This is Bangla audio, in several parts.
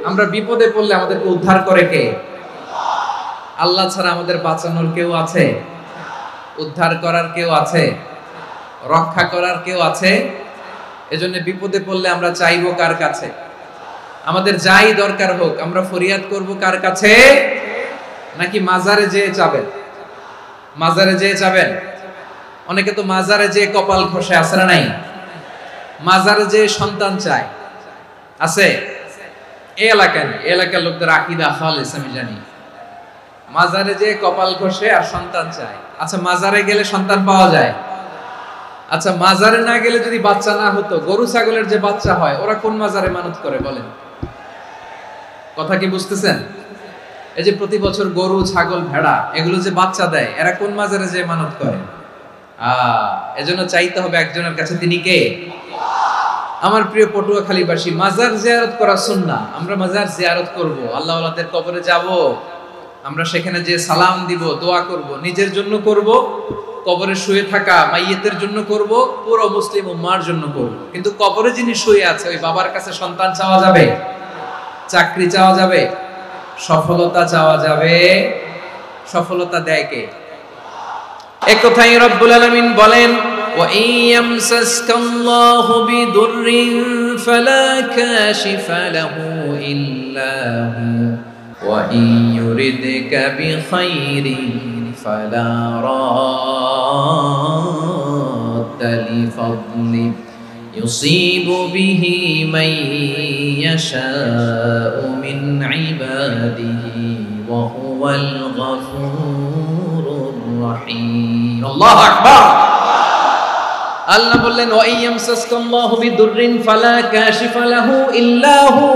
আমরা বিপদে পড়লে আমাদেরকে উদ্ধার করে কে? আল্লাহ ছাড়া আমাদের বাঁচানোর কেউ আছে? উদ্ধার করার কেউ আছে? রক্ষা করার কেউ আছে? এজন্য বিপদে পড়লে আমরা চাইবো কার কাছে? আমাদের যাই দরকার হোক আমরা ফরিয়াদ করব কার কাছে? নাকি মাজারে যেয়ে চাবেন? মাজারে যেয়ে চাবেন? অনেকে তো মাজারে যেয়ে কপাল ঘষে, আছে না নাই? মাজারে যেয়ে সন্তান চায়, আছে? এই এলাকার লোকদের আকীদা খালিস আমি জানি। মাজারে যেয়ে কপাল ঘষে আর সন্তান চায়। আচ্ছা, মাজারে গেলে সন্তান পাওয়া যায়? আচ্ছা, মাজারে না গেলে যদি বাচ্চা না হতো, গরু ছাগলের যে বাচ্চা হয় ওরা কোন মাজারে মানত করে বলেন? কথা কি বুঝতেছেন? এই যে প্রতি বছর গরু ছাগল ভেড়া এগুলো যে বাচ্চা দেয়, এরা কোন মাজারে যে মানত করে? এজন্য চাইতে হবে একজনের কাছে, তিনি কে? আমার প্রিয় পটুয়াখালীবাসী, মাজার জিয়ারত করা সুন্নাহ। আমরা মাজার জিয়ারত করব, আল্লাহ ওয়ালাদের কবরে যাব, আমরা সেখানে যে সালাম দিব, দোয়া করব, নিজের জন্য করব, কবরে শুয়ে থাকা মাইয়েতের জন্য করব, পুরো মুসলিম উম্মার জন্য করব। কিন্তু কবরে যিনি শুয়ে আছে ওই বাবার কাছে সন্তান চাওয়া যাবে? চাকরি চাওয়া যাবে? সফলতা চাওয়া যাবে? সফলতা দেয় কে? এক কথাই রব্বুল আলামিন বলেন, ওয়া ইয়ামসাসকাল্লাহু বিদুররিন ফালা কাশিফা লাহু ইল্লা হু ওয়া ইয়ুরিদকা বিখাইরিন ফালা রাদ্দা লিফাদলি ইউসিবু বিহি মান ইয়াশাউ মিন ইবাদিহি ওয়া হুয়াল গফুরুর রহিম। আল্লাহু আকবার। আল্লাহ বললেন, ওয়া ইয়ামসাসকাল্লাহু বিদুররিন ফালা কাশিফা লাহু ইল্লা হু।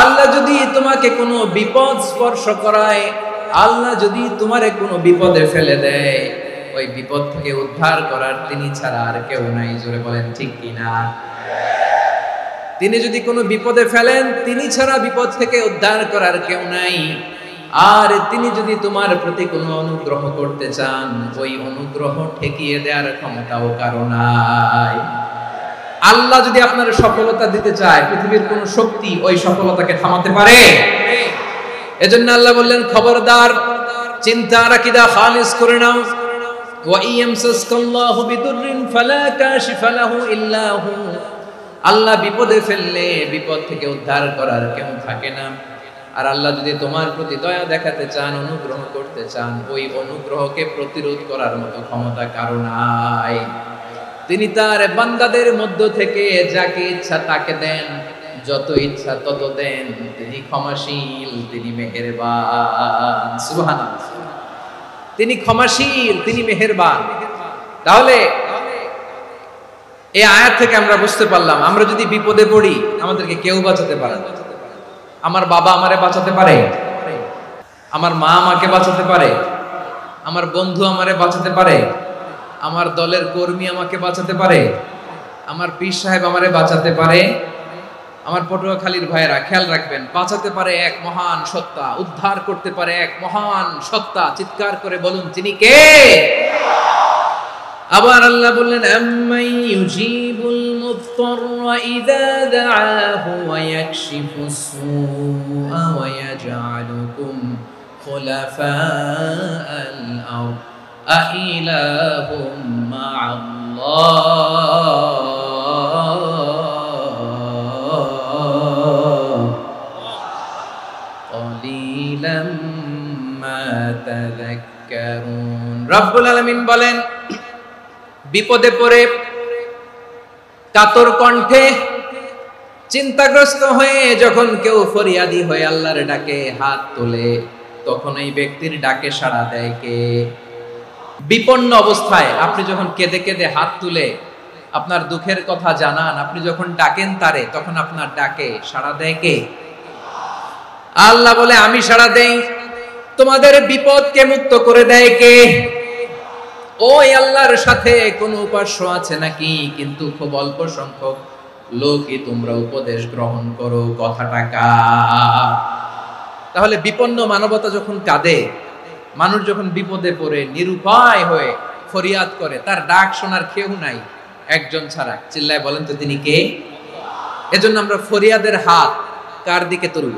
আল্লাহ যদি তোমাকে কোনো বিপদ স্পর্শ করায়, আল্লাহ যদি তোমারে কোনো বিপদে ফেলে দেয়, ওই বিপদ থেকে উদ্ধার করার তিনি ছাড়া আর কেউ নাই। জোরে বলেন ঠিক কিনা? তিনি যদি কোনো বিপদে ফেলেন, তিনি ছাড়া বিপদ থেকে উদ্ধার করার কেউ নাই। আর তিনি যদি তোমার প্রতি কোনো অনুগ্রহ করতে চান, ওই অনুগ্রহ ঠেকিয়ে দেওয়ার ক্ষমতাও কারো নাই। আল্লাহ যদি আপনার সফলতা দিতে চায়, পৃথিবীর কোন শক্তি ওই সফলতাকে থামাতে পারে? এজন্য আল্লাহ বললেন, খবরদার, চিন্তা আর আকীদা খালিস করে নাও। ওয়া ইয়ামসাসকাল্লাহু বিদুররিন ফালা কাশিফা লাহু ইল্লা হু। আল্লাহ বিপদে ফেললে বিপদ থেকে উদ্ধার করার কেউ থাকে না। আর আল্লাহ যদি তোমার প্রতি দয়া দেখাতে চান, অনুগ্রহ করতে চান, ওই অনুগ্রহকে প্রতিরোধ করার মতো ক্ষমতা কারো নাই। তিনি তার বান্দাদের মধ্য থেকে যাকে ইচ্ছা তাকে দেন, যত ইচ্ছা তত দেন। তিনি ক্ষমাশীল, তিনি মেহেরবান। সুবহানাল্লাহ। তিনি ক্ষমাশীল, তিনি মেহেরবান। তাহলে এই আয়াত থেকে আমরা বুঝতে পারলাম, আমরা যদি বিপদে পড়ি আমাদেরকে কেউ বাঁচাতে পারে না। আমার বাবা আমারে বাঁচাতে পারে, আমার মা আমাকে বাঁচাতে পারে, আমার বন্ধু আমারে বাঁচাতে পারে, আমার দলের কর্মী আমাকে বাঁচাতে পারে, আমার পীর সাহেব আমারে বাঁচাতে পারে। আমার পটুয়াখালীর ভাইয়েরা খেয়াল রাখবেন, বাঁচাতে পারে এক মহান সত্তা, উদ্ধার করতে পারে এক মহান সত্তা। চিৎকার করে বলুন, তিনি কে? আবার আল্লাহ বললেন, আম্মান ইউজিবুল মুত্তাররা ইযা দাআহু ওয়া ইয়াকশিফুস সুআ ওয়া ইয়াজআলুকুম খুলাফাআল আরদ আইলাহুম মা'আল্লাহ ক্বালিলাম মা তাযাক্কারুন। রব্বুল আলামিন বলেন, বিপদে পড়ে কাতর কণ্ঠে চিন্তাগ্রস্ত হয়ে যখন কেউ ফরিয়াদি হয়ে আল্লাহর ডাকে হাত তোলে, তখন এই ব্যক্তির ডাকে সাড়া দেয় কে? বিপন্ন অবস্থায় আপনি যখন কেঁদে কেঁদে হাত তুলে আপনার দুঃখের কথা জানান, আপনি যখন ডাকেন তারে, তখন আপনার ডাকে সাড়া দেয় কে? আল্লাহ বলে, আমি সাড়া দেই। তোমাদের বিপদকে মুক্ত করে দেয় কে? ওই আল্লাহর সাথে কোন উপাস্য আছে নাকি? কিন্তু খুব অল্প সংখ্যক লোকই তোমরা উপদেশ গ্রহণ করো। কথাটা কার? তাহলে বিপন্ন মানবতা যখন কাঁদে, মানুষ যখন বিপদে পড়ে নিরুপায় হয়ে ফরিয়াদ করে, তার ডাক শোনার কেউ নাই একজন ছাড়া। চিল্লায় বলেন তো তিনি কে? এজন্য আমরা ফরিয়াদের হাত কার দিকে তুলব।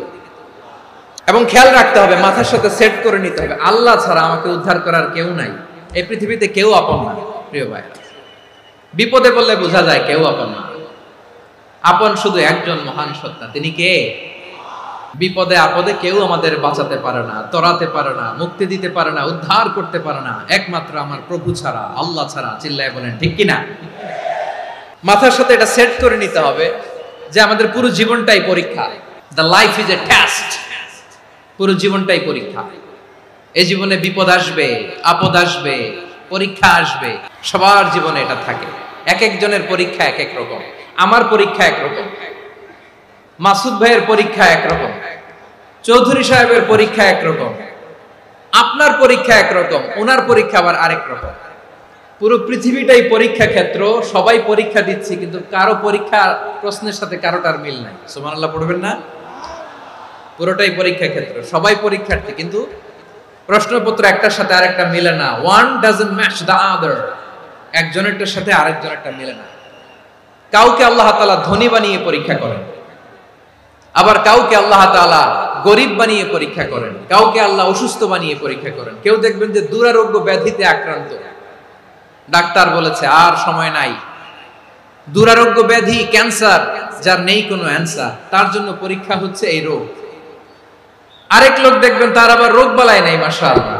এবং খেয়াল রাখতে হবে, মাথার সাথে সেট করে নিতে হবে, আল্লাহ ছাড়া আমাকে উদ্ধার করার কেউ নাই। এই পৃথিবীতে কেউ আপন না প্রিয় ভাইরা। বিপদে পড়লে বোঝা যায় কেউ আপন না। আপন শুধু একজন মহান সত্তা, তিনি কে? বিপদে আপদে কেউ আমাদের বাঁচাতে পারে না, তরাতে পারে না, মুক্তি দিতে পারে না, উদ্ধার করতে পারে না, একমাত্র আমার প্রভু ছাড়া, আল্লাহ ছাড়া। চিল্লায় বলেন ঠিক কিনা? মাথার সাথে এটা সেট করে নিতে হবে যে আমাদের পুরো জীবনটাই পরীক্ষা। The life is a test. পুরো জীবনটাই পরীক্ষা। এই জীবনে বিপদ আসবে, আপদ আসবে, পরীক্ষা আসবে, সবার জীবনে এটা থাকে। এক একজনের পরীক্ষা এক এক রকম। আমার পরীক্ষা একরকম, মাসুদ ভাইয়ের পরীক্ষা একরকম, চৌধুরী সাহেবের পরীক্ষা একরকম, আপনার পরীক্ষা একরকম, ওনার পরীক্ষা আবার আরেক রকম। পুরো পৃথিবীটাই পরীক্ষা ক্ষেত্র, সবাই পরীক্ষা দিচ্ছি, কিন্তু কারো পরীক্ষা প্রশ্নের সাথে কারোটার মিল নাই। সুবহানাল্লাহ পড়বেন না? পুরোটাই পরীক্ষা ক্ষেত্র, সবাই পরীক্ষার্থী, কিন্তু প্রশ্নপত্র একটার সাথে আরেকটা মিলে না। One doesn't match the other. একজনেরটার সাথে আরেকজনেরটা মিলে না। কাউকে আল্লাহ তাআলা ধনী বানিয়ে পরীক্ষা করেন, আবার কাউকে আল্লাহ তাআলা গরিব বানিয়ে পরীক্ষা করেন, কাউকে আল্লাহ অসুস্থ বানিয়ে পরীক্ষা করেন। কেউ দেখবেন যে দুরারোগ্য ব্যাধিতে আক্রান্ত, ডাক্তার বলেছে আর সময় নাই, দুরারোগ্য ব্যাধি, ক্যান্সার, যার নেই কোনো অ্যান্সার, তার জন্য পরীক্ষা হচ্ছে এই রোগ। আরেক লোক দেখবেন তার আবার রোগ বালাই নাই, মাশাআল্লাহ,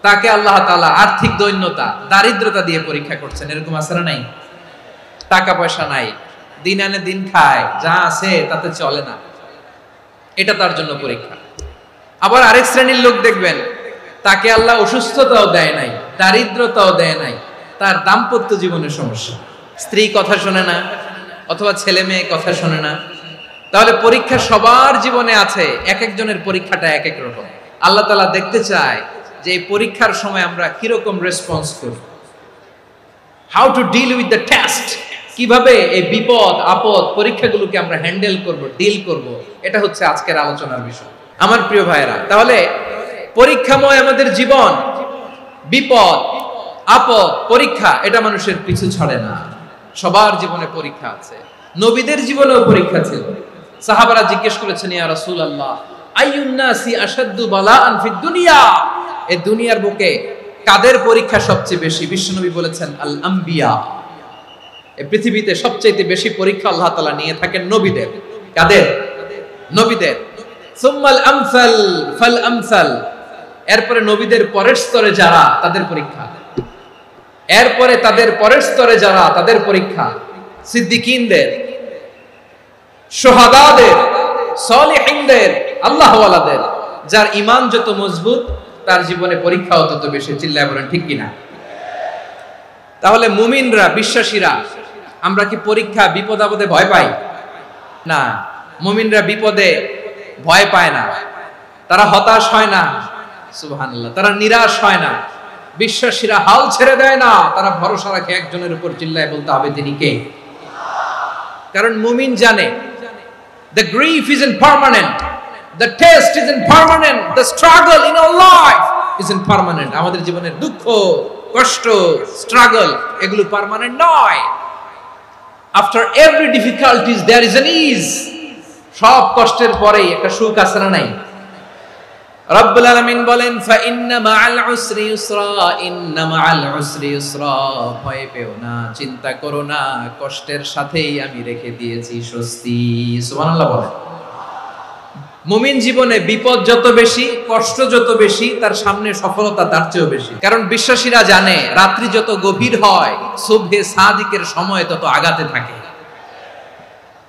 তাকে আল্লাহ তাআলা আর্থিক দৈন্যতা, দারিদ্রতা দিয়ে পরীক্ষা করছেন। এরকম আছে না নাই? টাকা পয়সা নাই, দিন আনে দিন খায়, যা আছে তাতে চলে না, এটা তার জন্য পরীক্ষা। আবার আরেক শ্রেণীর লোক দেখবেন তাকে আল্লাহ অসুস্থতাও দেয় নাই, দারিদ্রতাও দেয় নাই, তার দাম্পত্য জীবনের সমস্যা, স্ত্রী কথা শোনে না অথবা ছেলে মেয়ে কথা শোনে না। তাহলে পরীক্ষা সবার জীবনে আছে, এক একজনের পরীক্ষাটা এক এক রকম। আল্লাহ তাআলা দেখতে চায় যে এই পরীক্ষার সময় আমরা কিরকম রেসপন্স করি, how to deal with the test, কিভাবে এই বিপদ আপদ পরীক্ষাগুলোকে আমরা হ্যান্ডেল করব, ডিল করব, এটা হচ্ছে আজকের আলোচনার বিষয় আমার প্রিয় ভাইয়েরা। তাহলে পরীক্ষাময় আমাদের জীবন, বিপদ আপদ পরীক্ষা, এটা মানুষের পিছু ছাড়ে না। সবার জীবনে পরীক্ষা আছে, নবীদের জীবনেও পরীক্ষা ছিল। সাহাবারা জিজ্ঞেস করেছেন, ইয়া রাসূলুল্লাহ, আইয়ুন নাসি আশাদ্দু বালাআন ফিদ দুনিয়া, এই দুনিয়ার বুকে কাদের পরীক্ষা সবচেয়ে বেশি? বিশ্বনবী বলেছেন, আল আম্বিয়া। এই পৃথিবীতে সবচেয়ে বেশি পরীক্ষা আল্লাহ তাআলা নিয়ে থাকেন নবীদের। কাদের? নবীদের। সুম্মাল আমসাল ফাল আমসাল, এরপরে নবীদের পরের স্তরে যারা, তাদের পরীক্ষা। এরপরে তাদের পরের স্তরে যারা, তাদের পরীক্ষা। সিদ্দিকিনদের, শুহাদাদের, সলিহিনদের, আল্লাহওয়ালাদের। যার ঈমান যত মজবুত, তার জীবনে পরীক্ষাও তত বেশি। চিল্লায় বলেন ঠিক কিনা? তাহলে মুমিনরা, বিশ্বাসীরা, আমরা কি পরীক্ষা বিপদ আপদে ভয় পাই? না, মুমিনরা বিপদে ভয় পায় না, তারা হতাশ হয় না, সুবহানাল্লাহ, তারা নিরাশ হয় না। বিশ্বাসীরা হাল ছেড়ে দেয় না, তারা ভরসা রাখে একজনের উপর। চিল্লায় বলতে হবে তিনি কে? কারণ মুমিন জানে the grief isn't permanent, the test isn't permanent, the struggle in our life isn't permanent. আমাদের জীবনের দুঃখ, কষ্ট, স্ট্রাগল, এগুলো পার্মানেন্ট নয়। After every difficulties there is an ease. সব কষ্টের পরেই একটা সুখ আছে না নাই? রব্বুল আলামিন বলেন, ফা ইন্না মাআল উসরি ইউসরা, ইন্না মাআল উসরি ইউসরা, ভয় পেও না, চিন্তা করো না, কষ্টের সাথেই আমি রেখে দিয়েছি স্বস্তি। সুবহানাল্লাহ বলেন। মুমিন জীবনে বিপদ যত বেশি, কষ্ট যত বেশি, তার সামনে সফলতা তার চেয়েও বেশি। কারণ বিশ্বাসীরা জানে রাত্রি যত গভীর হয়, সুবহে সাদিকের সময় তত আগাতে থাকে।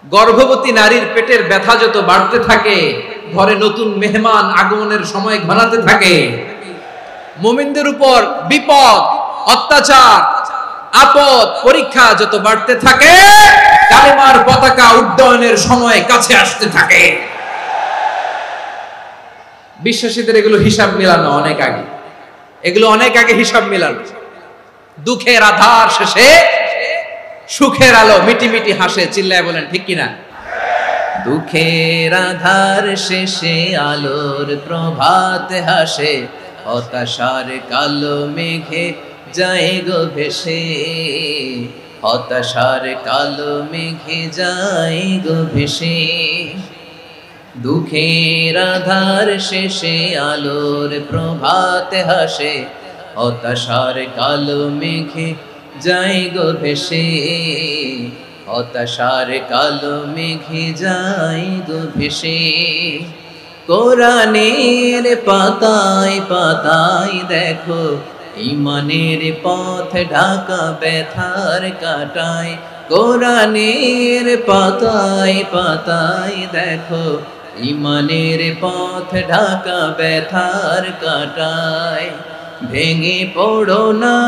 গর্ভবতী নারীর পেটের ব্যথা যত বাড়তে থাকে, ঘরে নতুন মেহমান আগমনের সময় ঘনাতে থাকে। মুমিনদের উপর বিপদ, অত্যাচার, আপদ, পরীক্ষা যত বাড়তে থাকে, কালেমার পতাকা উড্ডয়নের সময় কাছে আসতে থাকে। বিশ্বাসীদের এগুলো হিসাব মিলানো অনেক আগে, এগুলো অনেক আগে হিসাব মিলানো। দুঃখের আধার শেষে সুখের আলো মিটি মিটি হাসে। চিল্লায় বলেন ঠিক কিনা? দুঃখের আধার শেষে আলোর প্রভাত হাসে, হতাশার কালো মেঘে যায় গো ভেসে, হতাশার কালো মেঘে যায় গো ভেসে। দুঃখের আধার শেষে আলোর প্রভাতে হাসে, হতাশার কালো মেঘে যাই গো ভেসে, হতাশার কালো মেঘে যাই গো ভেসে। কোরআনের পাতায় পাতায় দেখো ঈমানের পথ ঢাকা ব্যথার কাটায়। কোরআনের পাতায় পাতায় দেখো ঈমানের পথ ঢাকা ব্যথার কাটায়। ভেঙে পড়ো না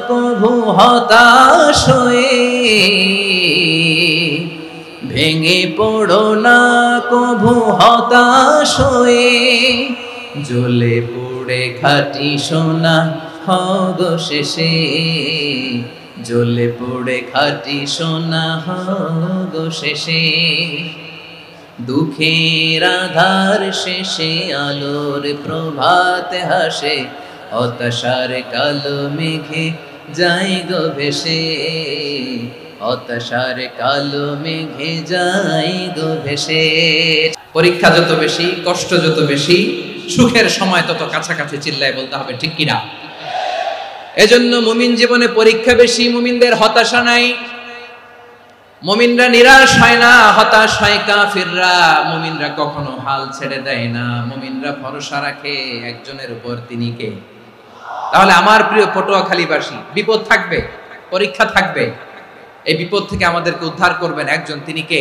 কভু হতাশ হয়ে, ভেঙে পড়ো না কভু হতাশ হয়ে, জ্বলে পুড়ে খাঁটি সোনা হগো শেষে, জ্বলে পুড়ে খাঁটি সোনা হগো শেষে। দুঃখের আধার শেষে আলোর প্রভাতে হাসে, হতাশার কালো মেঘে যাই গো ভেসে, হতাশার কালো মেঘে যাই গো ভেসে। পরীক্ষা যত বেশি, কষ্ট যত বেশি, সুখের সময় তত কাছাকাছি, চিল্লায় বলতে হবে ঠিক কিনা? এজন্য মুমিন জীবনে পরীক্ষা বেশি, মুমিনদের হতাশা নাই। মুমিনরা নিরাশ হয় না, হতাশ হয় কাফিররা। মুমিনরা কখনো হাল ছেড়ে দেয় না, মুমিনরা ভরসা রাখে একজনের উপর, তিনি কে? তাহলে আমার প্রিয় পটুয়াখালীবাসী, বিপদ থাকবে, পরীক্ষা থাকবে, এই বিপদ থেকে আমাদেরকে উদ্ধার করবেন একজন, তিনি কে?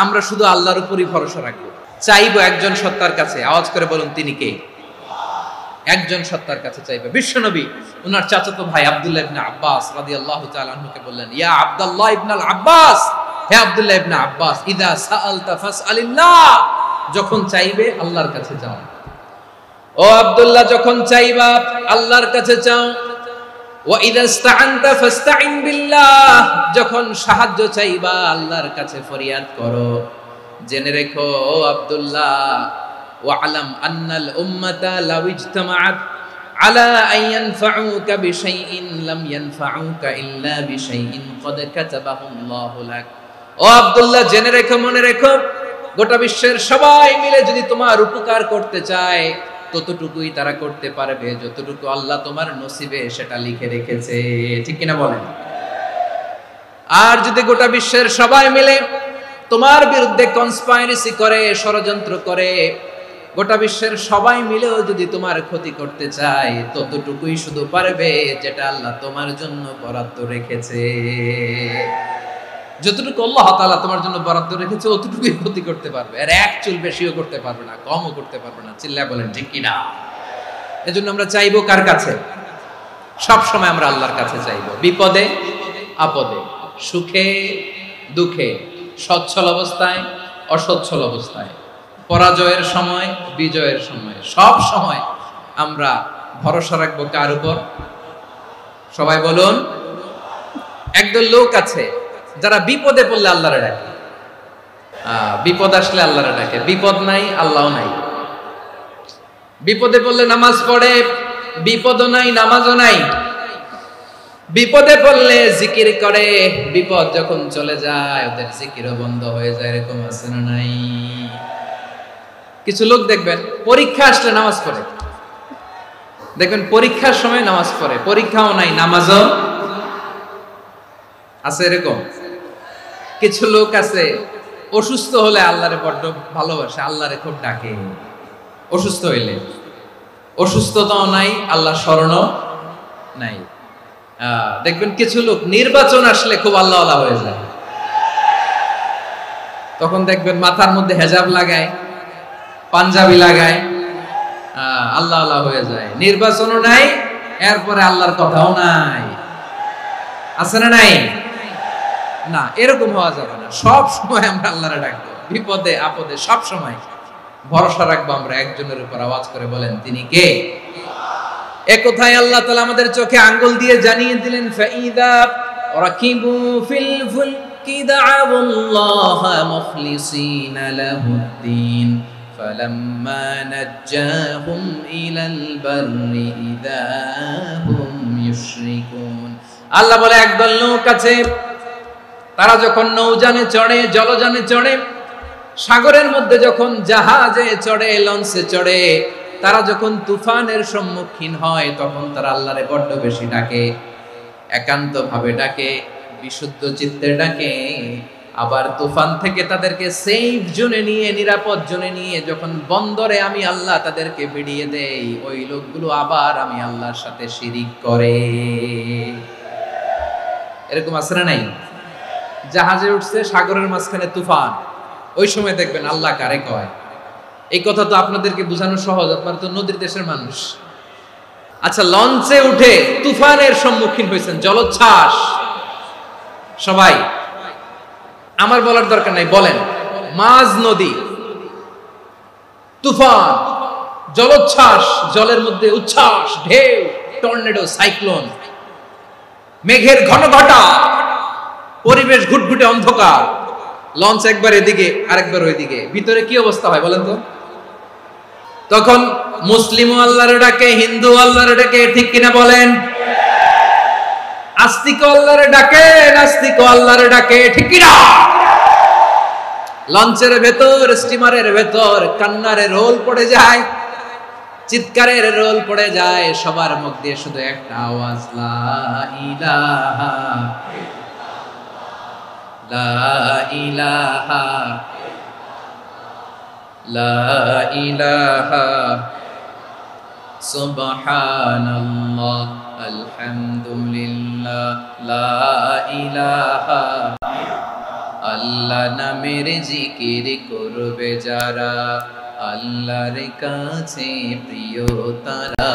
আমরা শুধু আল্লাহর উপরই ভরসা রাখবো, চাইবো একজন সত্তার কাছে। আওয়াজ করে বলুন, তিনি কে? একজন সত্তার কাছে চাইবে। বিশ্বনবী ওনার চাচাতো ভাই আব্দুল্লাহ ইবনে আব্বাস রাদিয়াল্লাহু তাআলা আনহুকে বললেন, ইয়া আব্দুল্লাহ ইবনে আব্বাস, হে আব্দুল্লাহ ইবনে আব্বাস, ইদা সাআলতা ফাসআলিল্লাহ, যখন চাইবে আল্লাহর কাছে যাও। ও আব্দুল্লাহ, যখন চাইবা আল্লাহর কাছে চাও। ওয়া ইদা ইসতাআনতা ফাসতাইন বিল্লাহ, যখন সাহায্য চাইবা আল্লাহর কাছে ফরিয়াদ করো। জেনে রেখো ও আব্দুল্লাহ, ওয়া'লাম আন্নাল উম্মাতা লাউ ইজতামাআত আলা আন ইয়ানফাউকা বিশাইইন লাম ইয়ানফাউকা ইল্লা বিশাইইন ক্বাদ কাতাবাহু আল্লাহু লাক। ও আব্দুল্লাহ, জেনে রেখো, মনে রেখো, গোটা বিশ্বের সবাই মিলে যদি তোমার উপকার করতে চায়, ততটুকুই তারা করতে পারবে যতটুকু আল্লাহ তোমার নসিবে সেটা লিখে রেখেছে। ঠিক কিনা বলেন? আর যদি গোটা বিশ্বের সবাই মিলে তোমার বিরুদ্ধে কনস্পাইরেসি করে, ষড়যন্ত্র করে, গোটা বিশ্বের সবাই মিলেও যদি তোমার ক্ষতি করতে চায়, ততটুকুই শুধু পারবে যেটা আল্লাহ তোমার জন্য বরাদ্দ রেখেছে। যতটুকু আল্লাহ তাআলা তোমার জন্য বরাদ্দ রেখেছে অতটুকুই ক্ষতি করতে পারবে, আর এক চুল বেশিও করতে পারবে না, কমও করতে পারবে না। চিল্লায় বলেন ঠিক কিনা? এজন্য আমরা চাইবো কার কাছে? সব সময় আমরা আল্লাহর কাছে চাইবো, বিপদে আপদে, সুখে দুঃখে, সচ্ছল অবস্থায় অসচ্ছল অবস্থায়, পরাজয়ের সময় বিজয়ের সময়, সব সময় আমরা ভরসা রাখবো কার উপর? সবাই বলুন। একদল লোক আছে যারা বিপদে পড়লে আল্লাহরে ডাকে, বিপদ আসলে আল্লাহরে ডাকে, বিপদ নাই আল্লাহও নাই। বিপদে পড়লে নামাজ পড়ে, বিপদও নাই নামাজও নাই। বিপদে পড়লে জিকির করে, বিপদ যখন চলে যায় ওদের জিকিরও বন্ধ হয়ে যায়। এরকম আছে না নাই? কিছু লোক দেখবেন পরীক্ষা আসলে নামাজ পড়ে, দেখবেন পরীক্ষার সময় নামাজ পড়ে, পরীক্ষাও নাই নামাজও আছে। এরকম কিছু লোক আছে অসুস্থ হলে আল্লাহরে বড্ড ভালোবাসে, আল্লাহরে খুব ডাকে। অসুস্থ হইলে অসুস্থতাও নাই, আল্লাহ স্মরণও নাই। দেখবেন কিছু লোক নির্বাচন আসলে খুব আল্লাহওয়ালা হয়ে যায়, তখন দেখবেন মাথার মধ্যে হেজাব লাগায়, পাঞ্জাবি লাগায়, আল্লাহওয়ালা হয়ে যায়। নির্বাচনও নাই, এরপরে আল্লাহর কথাও নাই। আছে না নাই? না, এরকম হওয়া যাবে না। সব সময় আমরা আল্লাহরে ডাকবো, বিপদে আপদে সব সময় ভরসা রাখবো আমরা একজনের উপর। আওয়াজ করে বলেন, তিনি কে? এ কথায় আল্লাহ তাআলা আমাদের চোখে আঙ্গুল দিয়ে জানিয়ে দিলেন, ফাইদা রাকিবু ফিল ফুলকি দা'আউল্লাহা মুখলিসিনা লাহুদ্দিন ফালাম্মা নাজ্জাহুম ইলাল বাররি ইযা হুম ইউশরিকুন। আল্লাহ বলে, একদল লোক আছে, তারা যখন নৌযানে চড়ে, জলযানে চড়ে, সাগরের মধ্যে যখন জাহাজে চড়ে, লঞ্চে চড়ে, তারা যখন তুফানের সম্মুখীন হয় তখন তারা আল্লাহরে বড্ড বেশি ডাকে, একান্ত ভাবে ডাকে, বিশুদ্ধ চিত্তে ডাকে। আবার তুফান থেকে তাদেরকে সেফ জোনে নিয়ে, নিরাপদ জোনে নিয়ে যখন বন্দরে আমি আল্লাহ তাদেরকে ভিড়িয়ে দেই, ওই লোকগুলো আবার আমি আল্লাহর সাথে শিরিক করে। এরকম আছে না নাই? জাহাজে উঠছে, সাগরের মাঝখানে তুফান, ওই সময় দেখবেন আল্লাহ কারে কয়। এই কথা তো আপনাদেরকে বোঝানো সহজ, আপনারা তো নদীর দেশের মানুষ। আচ্ছা, লঞ্চে উঠে তুফানের সম্মুখীন হয়েছেন, জলোচ্ছ্বাস, সবাই আমার বলার দরকার নাই, বলেন। মাঝ নদী, তুফান, জলোচ্ছ্বাস, জলের মধ্যে উচ্ছ্বাস, ঢেউ, টর্নেডো, সাইক্লোন, মেঘের ঘন ঘটা, পরিবেশ ঘুটঘুটে অন্ধকার, লঞ্চ একবার এদিকে আরেকবার ওইদিকে, ভিতরে কি অবস্থা হয় বলেন তো? তখন মুসলিম আল্লাহর ডাকে, হিন্দু আল্লাহর ডাকে, ঠিক কিনা বলেন? আস্তিক আল্লাহর ডাকে, নাস্তিক আল্লাহর ডাকে, ঠিক কিনা? লঞ্চের ভেতর, স্টিমারের ভেতর কান্নারে রোল পড়ে যায়, চিৎকারের রোল পড়ে যায়, সবার মুখ দিয়ে শুধু একটা আওয়াজ, লা ইলাহা লা ইলাহা লা ইলাহা সুবহানাল্লাহ আলহামদুলিল্লাহ লা ইলাহা। আল্লাহ নামের জিকির করবে যারা, আল্লাহর কাছে প্রিয় তারা,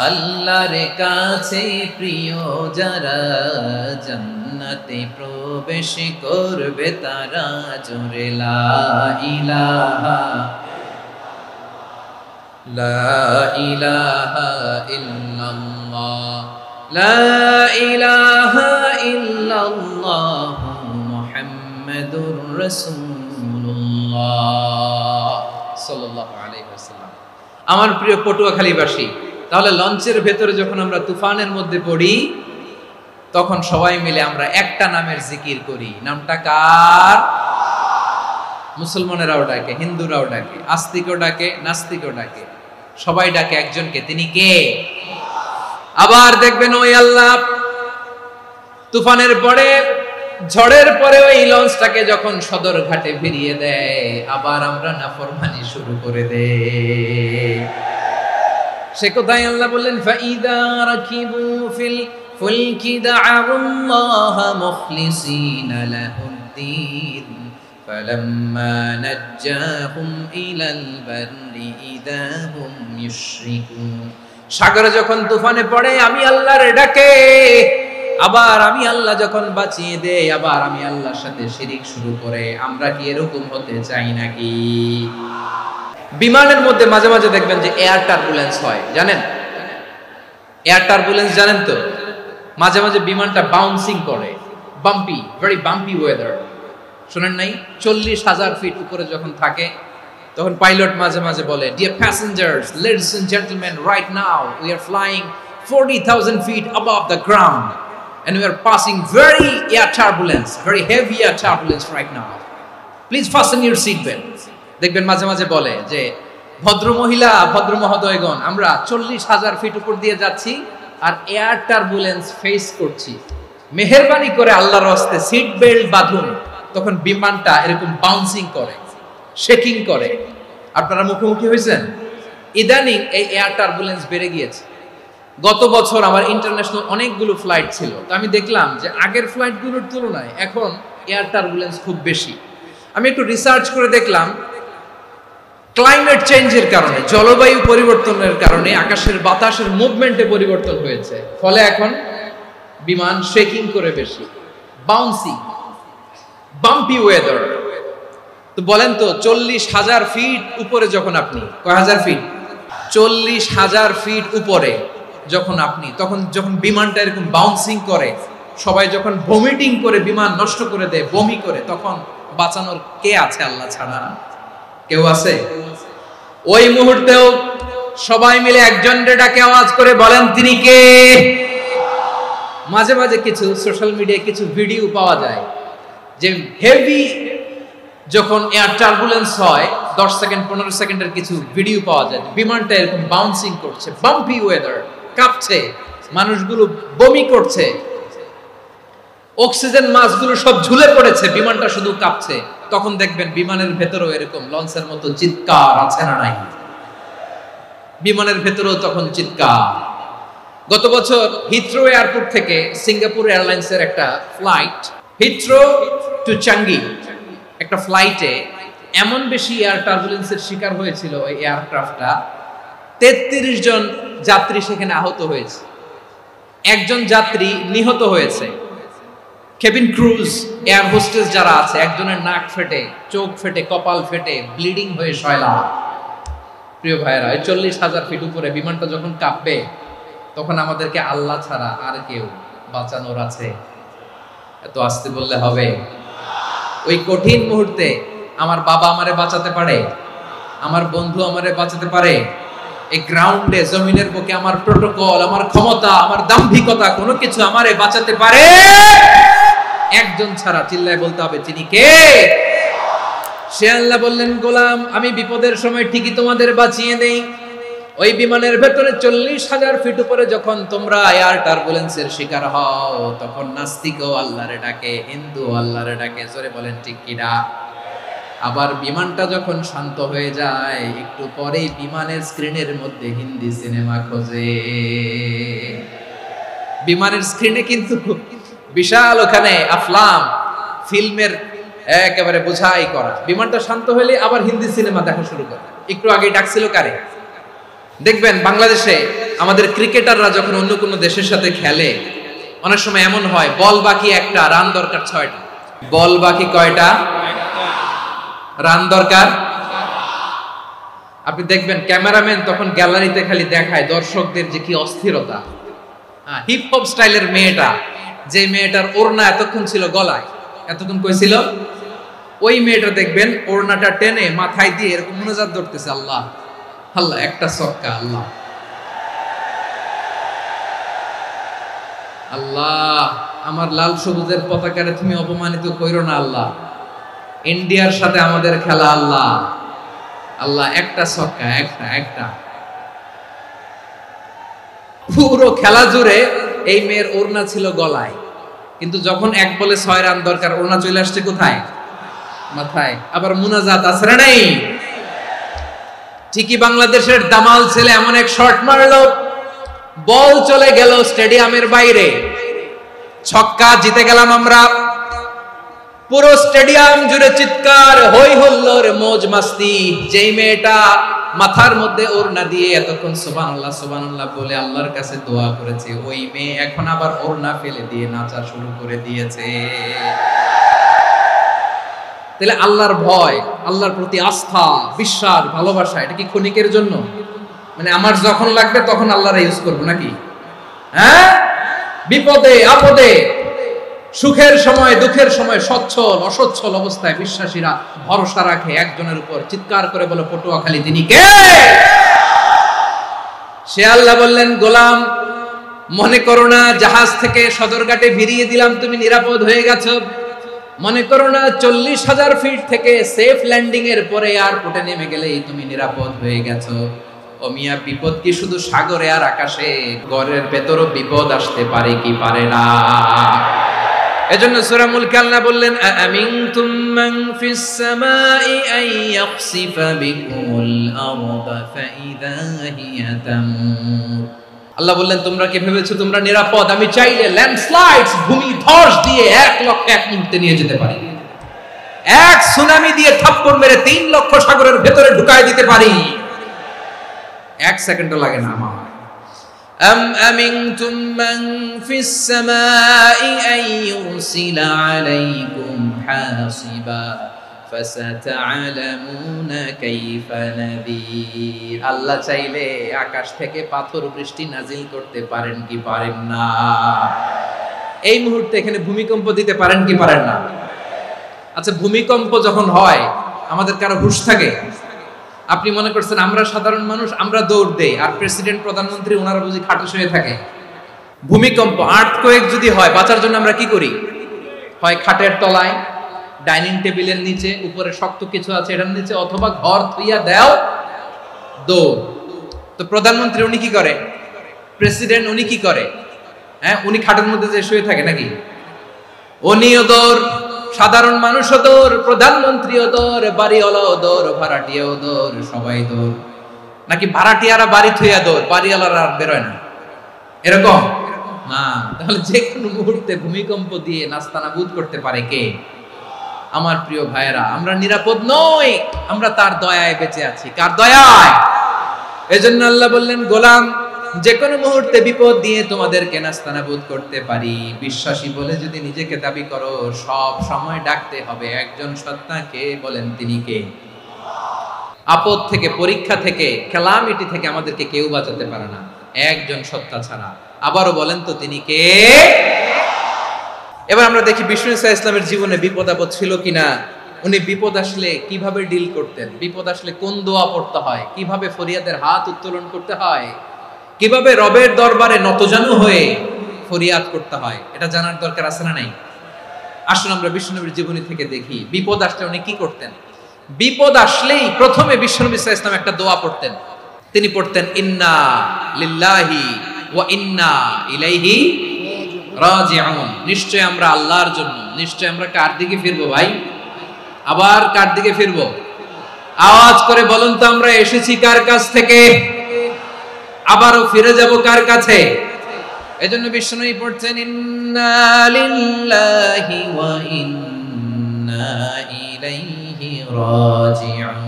আল্লাহর কাছে প্রিয় যারা, জান্নাতে প্রবেশ করবে তারা, জোরে লা ইলাহা লা ইলাহা ইল্লাল্লাহ লা ইলাহা ইল্লাল্লাহ মুহাম্মাদুর রাসূলুল্লাহ সাল্লাল্লাহু আলাইহি ওয়াসাল্লাম। আমার প্রিয় পটুয়াখালীবাসী, তাহলে লঞ্চের ভেতরে যখন আমরা তুফানের মধ্যে পড়ি তখন সবাই মিলে আমরা একটা নামের জিকির করি। নামটা কার? মুসলমানেরাও ডাকে, হিন্দুরাও ডাকে, আস্তিকও ডাকে, নাস্তিকও ডাকে, সবাই ডাকে একজনকে, তিনি কে? আবার দেখবেন ওই আল্লাহ তুফানের পরে, ঝড়ের পরে ওই লঞ্চটাকে যখন সদর ঘাটে ফিরিয়ে দেয়, আবার আমরা নাফরমানি শুরু করে দেই। সে কোথায় আল্লাহ বললেন, ফাইদা রাকিবু ফিল ফুলকি দা'আল্লাহ মুখলিসিনা লাহুদ্দিন ফালাম্মা নাজ্জাহুম ইলাল বাররি ইযা হুম ইউশরিকুন। সাগরে যখন তুফানে পড়ে আমি আল্লাহর ডাকে, আবার আমি আল্লাহ যখন বাঁচিয়ে দেই, আবার আমি আল্লাহর সাথে শিরিক শুরু করে। আমরা কি এরকম হতে চাই নাকি? বিমানের মধ্যে মাঝে মাঝে দেখবেন যে এয়ার টার্বুলেন্স হয়, জানেন? এয়ার টার্বুলেন্স জানেন তো? মাঝে মাঝে বিমানটা বাউন্সিং করে, বাম্পি, ভেরি বাম্পি ওয়েদার। শুনেন নাই? 40,000 ফিট উপরে যখন থাকে তখন পাইলট মাঝে মাঝে বলে, dear passengers, ladies and gentleman, right now we are flying 40,000 feet above the ground and we are passing very air turbulence, very heavy air turbulence right now. Please fasten your seat belts. দেখবেন মাঝে মাঝে বলে যে, ভদ্র মহিলা, ভদ্র মহোদয়গণ, আমরা 40,000 ফিট উপর দিয়ে যাচ্ছি আর এয়ার টার্বুলেন্স ফেস করছি, মেহেরবানি করে আল্লাহর রাস্তে সিট বেল্ট বাঁধুন। তখন বিমানটা এরকম বাউন্সিং করে, শেকিং করে। আপনারা মুখোমুখি হয়েছেন? ইদানিং এই এয়ার টার্বুলেন্স বেড়ে গিয়েছে। গত বছর আমার ইন্টারন্যাশনাল অনেকগুলো ফ্লাইট ছিল, তো আমি দেখলাম যে আগের ফ্লাইটগুলোর তুলনায় এখন এয়ার টার্বুলেন্স খুব বেশি। আমি একটু রিসার্চ করে দেখলাম, ক্লাইমেট চেঞ্জের কারণে, জলবায়ু পরিবর্তনের কারণে আকাশের বাতাসের মুভমেন্টে পরিবর্তন হয়েছে, ফলে এখন বিমান শেকিং করে বেশি, বাউন্সিং, বাম্পি ওয়েদার। তো বলেন তো, 40,000 ফিট উপরে যখন আপনি, কয় হাজার ফিট? 40,000 ফিট উপরে যখন আপনি, তখন যখন বিমানটা এরকম বাউন্সিং করে, সবাই যখন ভমিটিং করে বিমান নষ্ট করে দেয়, বমি করে, তখন বাঁচানোর কে আছে আল্লাহ ছাড়া? কেউ আছে? ওই মুহূর্তেও সবাই মিলে একজনের ডাকে আওয়াজ করে বলেন, তিনি কে? মাঝে মাঝে কিছু সোশ্যাল মিডিয়ায় কিছু ভিডিও পাওয়া যায় যে হেভি যখন এয়ার টার্বুলেন্স হয় 10 সেকেন্ড 15 সেকেন্ডের কিছু ভিডিও পাওয়া যায়, বিমানটা এরকম বাউন্সিং করছে, বাম্পি ওয়েদার, কাঁপছে, মানুষগুলো বমি করছে, অক্সিজেন মাসগুলো সব ঝুলে পড়েছে, বিমানটা শুধু কাঁপছে। তখন দেখবেন বিমানের ভেতরেও এরকম লঞ্চের মতো চিৎকার আছে না নাই? বিমানের ভেতরেও তখন চিৎকার। গত বছর হিথ্রো এয়ারপোর্ট থেকে সিঙ্গাপুর এয়ারলাইন্সের একটা ফ্লাইট, হিথ্রো টু চাঙ্গি, একটা ফ্লাইটে এমন বেশি এয়ার টার্বুলেন্সের শিকার হয়েছিল ওই এয়ারক্রাফটটা, 33 জন যাত্রী সেখানে আহত হয়েছে, একজন যাত্রী নিহত হয়েছে। কেবিন ক্রুজ, এয়ার হোস্টেস যারা আছে, একজনের নাক ফেটে, চোখ ফেটে, কপাল ফেটে, ব্লিডিং হয়ে শয়লা। প্রিয় ভাইরা, 40,000 ফিট উপরে বিমানটা যখন কাঁপবে, তখন আমাদেরকে আল্লাহ ছাড়া আর কেউ বাঁচানোর আছে? এত আস্তে বললে হবে? ওই কঠিন মুহূর্তে আমার বাবা আমারে বাঁচাতে পারে, আমার বন্ধু আমারে বাঁচাতে পারে। এই গ্রাউন্ডে, জমিনের বুকে আমার প্রোটোকল, আমার ক্ষমতা, আমার দাম্ভিকতা কোনো কিছু আমারে বাঁচাতে পারে একজন ছাড়া। চিল্লায় বলতে হবে, তিনি কে? সে আল্লাহ। বললেন, গোলাম, আমি বিপদের সময় ঠিকই তোমাদের বাঁচিয়ে দেই। ওই বিমানের ভেতরে 40,000 ফিট উপরে যখন তোমরা এয়ার টার্বুলেন্সের শিকার হও, তখন নাস্তিকও আল্লাহরে ডাকে, হিন্দু আল্লাহরে ডাকে। জোরে বলেন ঠিক কিনা? আবার বিমানটা যখন শান্ত হয়ে যায়, একটু পরেই বিমানের স্ক্রিনের মধ্যে হিন্দি সিনেমা খোঁজে। বিমানের স্ক্রিনে কিন্তু বিশাল ওখানে আফলাম ফিল্মের একেবারে বোঝাই করা। বিমানটা শান্ত হলে আবার হিন্দি সিনেমা দেখা শুরু করে। একটু আগে ডাকছিল কারে? দেখবেন বাংলাদেশে আমাদের ক্রিকেটাররা যখন অন্য কোনো দেশের সাথে খেলে, অনেক সময় এমন হয়, বল বাকি একটা, রান দরকার 6টা। বল বাকি কয়টা? রান দরকার। আপনি দেখবেন ক্যামেরাম্যান তখন গ্যালারিতে খালি দেখায় দর্শকদের যে কি অস্থিরতা। হিপ হপ স্টাইলের মেয়েটা, যে মেয়েটার ওড়না এতক্ষণ ছিল গলায়, এতক্ষণ কই ছিল, ওই মেয়েটা দেখবেন ওড়নাটা টেনে মাথায় দিয়ে এরকম মুনাজাত ধরতেছে, আল্লাহ আল্লাহ, একটা ছক্কা, আল্লাহ আল্লাহ, আমার লাল সবুজের পতাকারে তুমি অপমানিত কইরো না আল্লাহ, ইন্ডিয়ার সাথে আমাদের খেলা, আল্লাহ আল্লাহ, একটা ছক্কা, একটা একটা। পুরো খেলা জুড়ে এই মেয়ের ওড়না ছিল গলায়, কিন্তু যখন 1 বলে 6 রান দরকার, ওড়না চলে আসছে কোথায়? মাথায়। আবার মুনাজাত আছে না নাই? ঠিকই বাংলাদেশের দামাল ছেলে এমন এক শট মারলো, বল চলে গেল স্টেডিয়ামের বাইরে, ছক্কা, জিতে গেলাম আমরা। পুরো স্টেডিয়াম জুড়ে চিৎকার, হই হুল্লোড়, মौज মাস্তি। যেই মেয়েটা মাথার মধ্যে ওড়না দিয়ে এতক্ষণ সুবহানাল্লাহ সুবহানাল্লাহ বলে আল্লাহর কাছে দোয়া করেছে, ওই মেয়ে এখন আবার ওড়না ফেলে দিয়ে নাচা শুরু করে দিয়েছে। তাহলে আল্লাহর ভয়, আল্লাহর প্রতি আস্থা, বিশ্বাস, ভালোবাসা, এটা কি ক্ষণিকের জন্য? মানে আমার যখন লাগবে তখন আল্লাহর ইউজ করব নাকি? হ্যাঁ, বিপদে আপদে, সুখের সময় দুঃখের সময়, সচ্ছল অসচ্ছল অবস্থায় বিশ্বাসীরা ভরসা রাখে একজনের উপর। চিৎকার করে বলে, পটুয়াখালী, তিনি কে? সে আল্লাহ। বললেন, গোলাম, মনে করো না জাহাজ থেকে সদরঘাটে ভিড়িয়ে দিলাম, তুমি নিরাপদ হয়ে গেছো। মনে করো না 40,000 ফিট থেকে সেফ ল্যান্ডিং এর পরে এয়ারপোর্টে নেমে গেলেই তুমি নিরাপদ হয়ে গেছো। ও মিয়া, বিপদ কি শুধু সাগরে আর আকাশে? ঘরের ভেতরও বিপদ আসতে পারে কি পারে না? এজন্য সূরা মুলক আল্লাহ বললেন, আমিনতুম মান ফিস সামাই আন ইয়াখসিফা বিকুমুল আরদা ফাইযা হিয়া তামুর। আল্লাহ বললেন, তোমরা কি ভেবেছো তোমরা নিরাপদ? আমি চাইলে ল্যান্ডস্লাইডস, ভূমি ধস দিয়ে 1 লক্ষ 1 মুহূর্তে নিয়ে যেতে পারি। এক সুনামি দিয়ে থাপ্পড় মেরে 3 লক্ষ সাগরের ভেতরে ঢুকায় দিতে পারি। 1 সেকেন্ডও লাগে না আমার। أم أمنتم من في السماء أن يرسل عليكم حاصبا فستعلمون كيف نذير। আল্লাহ চাইলে আকাশ থেকে পাথর বৃষ্টি নাজিল করতে পারেন কি পারেন না? এই মুহূর্তে এখানে ভূমিকম্প দিতে পারেন কি পারেন না? আচ্ছা, ভূমিকম্প যখন হয় আমাদের কারো হুঁশ থাকে? আপনি মনে করছেন আমরা সাধারণ মানুষ, আমরা দৌড় দেই, আর প্রেসিডেন্ট প্রধানমন্ত্রী ওনারা বুঝি খাটো শুয়ে থাকে? ভূমিকম্প, আর্থকোয়েক যদি হয়, বাঁচার জন্য আমরা কি করি? হয় খাটের তলায়, ডাইনিং টেবিলের নিচে, উপরে শক্ত কিছু আছে এটার নিচে, অথবা ঘর থুইয়া দাও দৌড়। তো প্রধানমন্ত্রী উনি কি করে, প্রেসিডেন্ট উনি কি করে? হ্যাঁ, উনি খাটের মধ্যে যে শুয়ে থাকে নাকি? উনিও দৌড়, সাধারণ মানুষও দৌড়, প্রধানমন্ত্রীও দৌড়, বাড়িওয়ালাও দৌড়, ভাড়াটিয়াও দৌড়, সবাই দৌড়। নাকি ভাড়াটিয়ারা বাড়ি থুইয়া দৌড়, বাড়িওয়ালারা আর বেরোয় না, এরকম না? তাহলে যে কোনো মুহূর্তে ভূমিকম্প দিয়ে নাস্তানাবুদ করতে পারে কে? আমার প্রিয় ভাইয়েরা, আমরা নিরাপদ নই, আমরা তার দয়ায় বেঁচে আছি। কার দয়ায়? এজন্য আল্লাহ বললেন, গোলাম যে কোনো মুহূর্তে বিপদ দিয়ে তোমাদেরকে নাস্তানাবুদ করতে পারি। বিশ্বাসী বলে যদি নিজেকে দাবি করো, সব সময় ডাকতে হবে একজন সত্তাকে। বলেন তিনি কে? আপদ থেকে, পরীক্ষা থেকে, ক্যালামিটি থেকে আমাদেরকে কেউ বাঁচাতে পারে না একজন সত্তা ছাড়া। আবারও বলেন তো তিনি কে? এবার আমরা দেখি বিষ্ণু ইসা ইসলামের জীবনে বিপদ আপদ ছিল কিনা। উনি বিপদ আসলে কিভাবে ডিল করতেন, বিপদ আসলে কোন দোয়া পড়তে হয়, কিভাবে ফরিয়াদের হাত উত্তোলন করতে হয়, কিভাবে রবের দরবারে নতজানু হয়ে ফরিয়াদ করতে হয়, এটা জানার দরকার আছে না নাই? আসুন আমরা বিষ্ণুনবীর জীবনী থেকে দেখি বিপদ আসলে উনি কি করতেন। বিপদ আসলেই প্রথমে বিষ্ণুনবী সাল্লাল্লাহু আলাইহি ওয়াসাল্লাম একটা দোয়া পড়তেন। তিনি পড়তেন, ইন্না লিল্লাহি ওয়া ইন্না ইলাইহি রাজিউন। নিশ্চয় আমরা আল্লাহর জন্য, নিশ্চয় আমরা কার দিকে ফিরবো ভাই? আবার কার দিকে ফিরবো? আওয়াজ করে বলুন তো, আমরা এসেছি কার কাছ থেকে, আবারও ফিরে যাব কার কাছে? এজন্য বিষ্ণুই পড়ছেন, ইন্না লিল্লাহি ওয়া ইন্না ইলাইহি রাজিউন।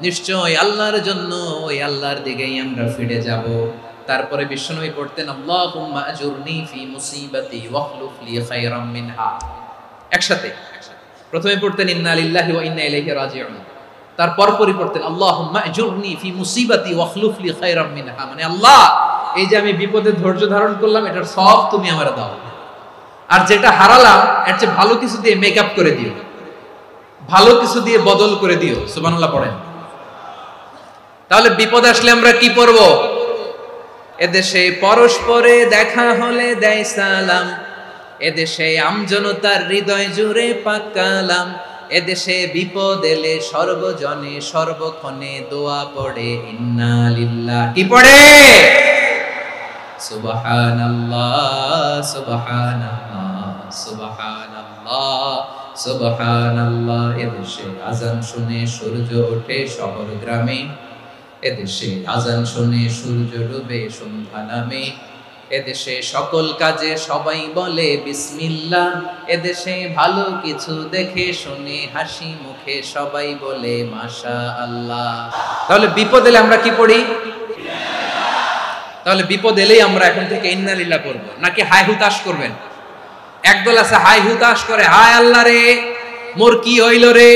নিশ্চয় আল্লাহর জন্য, ওই আল্লাহর দিকেই আমরা ফিরে যাব। তারপরে বিষ্ণুই পড়তেন, আল্লাহুম্মা আজুরনি ফি মুসিবাতি ওয়াখলুফ লি খায়রাম মিনহা। একসাথে প্রথমে পড়তেন ইন্না লিল্লাহি ওয়া ইন্না ইলাইহি রাজিউন, তারপর পড়তেন আল্লাহুম্মা আজুরনি ফি মুসিবাতি ওয়াখলুফ লি খায়রাম মিনহা। মানে আল্লাহ, এই যে আমি বিপদে ধৈর্য ধারণ করলাম, এটার সব তুমি আমারে দাও, আর যেটা হারালাম এর চেয়ে ভালো কিছু দিয়ে মেকআপ করে দিও, ভালো কিছু দিয়ে বদল করে দিও। সুবহানাল্লাহ পড়েন। তাহলে বিপদ আসলে আমরা কি পড়ব? এদেশে পরস্পরে দেখা হলে দেয় সালাম, এদেশে আমজনতার হৃদয় জুড়ে পাক কালাম, এদেশে বিপদ এলে সর্বজনে সর্বক্ষণে দোয়া পড়ে ইন্না লিল্লাহ। কি পড়ে? সুবহানাল্লাহ সুবহানাল্লাহ সুবহানাল্লাহ সুবহানাল্লাহ। এদেশে আজান শুনে সূর্য ওঠে শহর গ্রামে, এদেশে আজান শুনে সূর্য ডুবে সন্ধ্যা নামে, এদেশে সকল কাজে সবাই বলে বিসমিল্লাহ, এদেশে ভালো কিছু দেখে শুনে হাসি মুখে সবাই বলে মাশাআল্লাহ। তাহলে বিপদ এলে আমরা কি পড়ি? তাহলে বিপদ এলেই আমরা এখন থেকে ইন্না লিল্লাহ পড়বো, নাকি হাই হুতাশ করবেন? একদল আছে হাই হুতাশ করে, হায় আল্লাহ রে মোর কি হইল রে,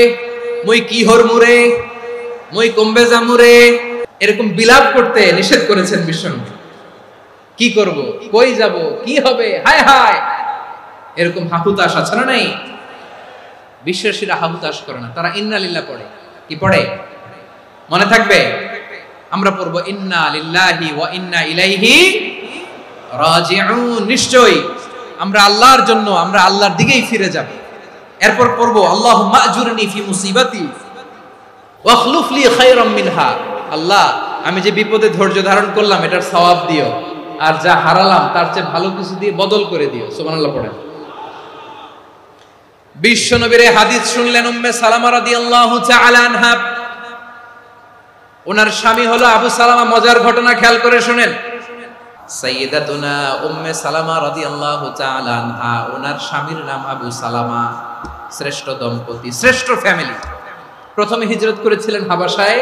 মই কি হরমু রে, মই কমবে জামু রে, এরকম বিলাপ করতে নিষেধ করেছেন বিশ্বনবী। কি করব, কই যাব, কি হবে, হায় হায়, এরকম হাহুতাশ আছে না নাই? বিশ্বাসীরা হাহুতাশ করে না, তারা ইন্না লিল্লাহ পড়ে। কি পড়ে মনে থাকবে? আমরা পড়ব ইন্না লিল্লাহি ওয়া ইন্না ইলাইহি রাজিউন। নিশ্চয়ই আমরা আল্লাহর জন্য, আমরা আল্লাহর দিকেই ফিরে যাব। এরপর পড়ব আল্লাহুম্মা আজুরনি ফি মুসিবাতি ওয়াখলুফ লি খায়রাম মিনহা। আল্লাহ, আমি যে বিপদে ধৈর্য ধারণ করলাম এটার সওয়াব দিও, আর যা হারালাম তার চেয়ে ভালো কিছু দিয়ে বদল করে দিও। সুবহানাল্লাহ পড়েন। বিশ্বনবীর হাদিস শুনলেন উম্মে সালামা রাদিয়াল্লাহু তাআলা আনহা। ওনার স্বামী হলো আবু সালামা। মজার ঘটনা খেয়াল করে শুনেন। সাইয়্যিদাতুনা উম্মে সালামা রাদিয়াল্লাহু তাআলা আনহা, ওনার স্বামীর নাম আবু সালামা। শ্রেষ্ঠ দম্পতি, শ্রেষ্ঠ ফ্যামিলি। প্রথমে হিজরত করেছিলেন হাবাসায়,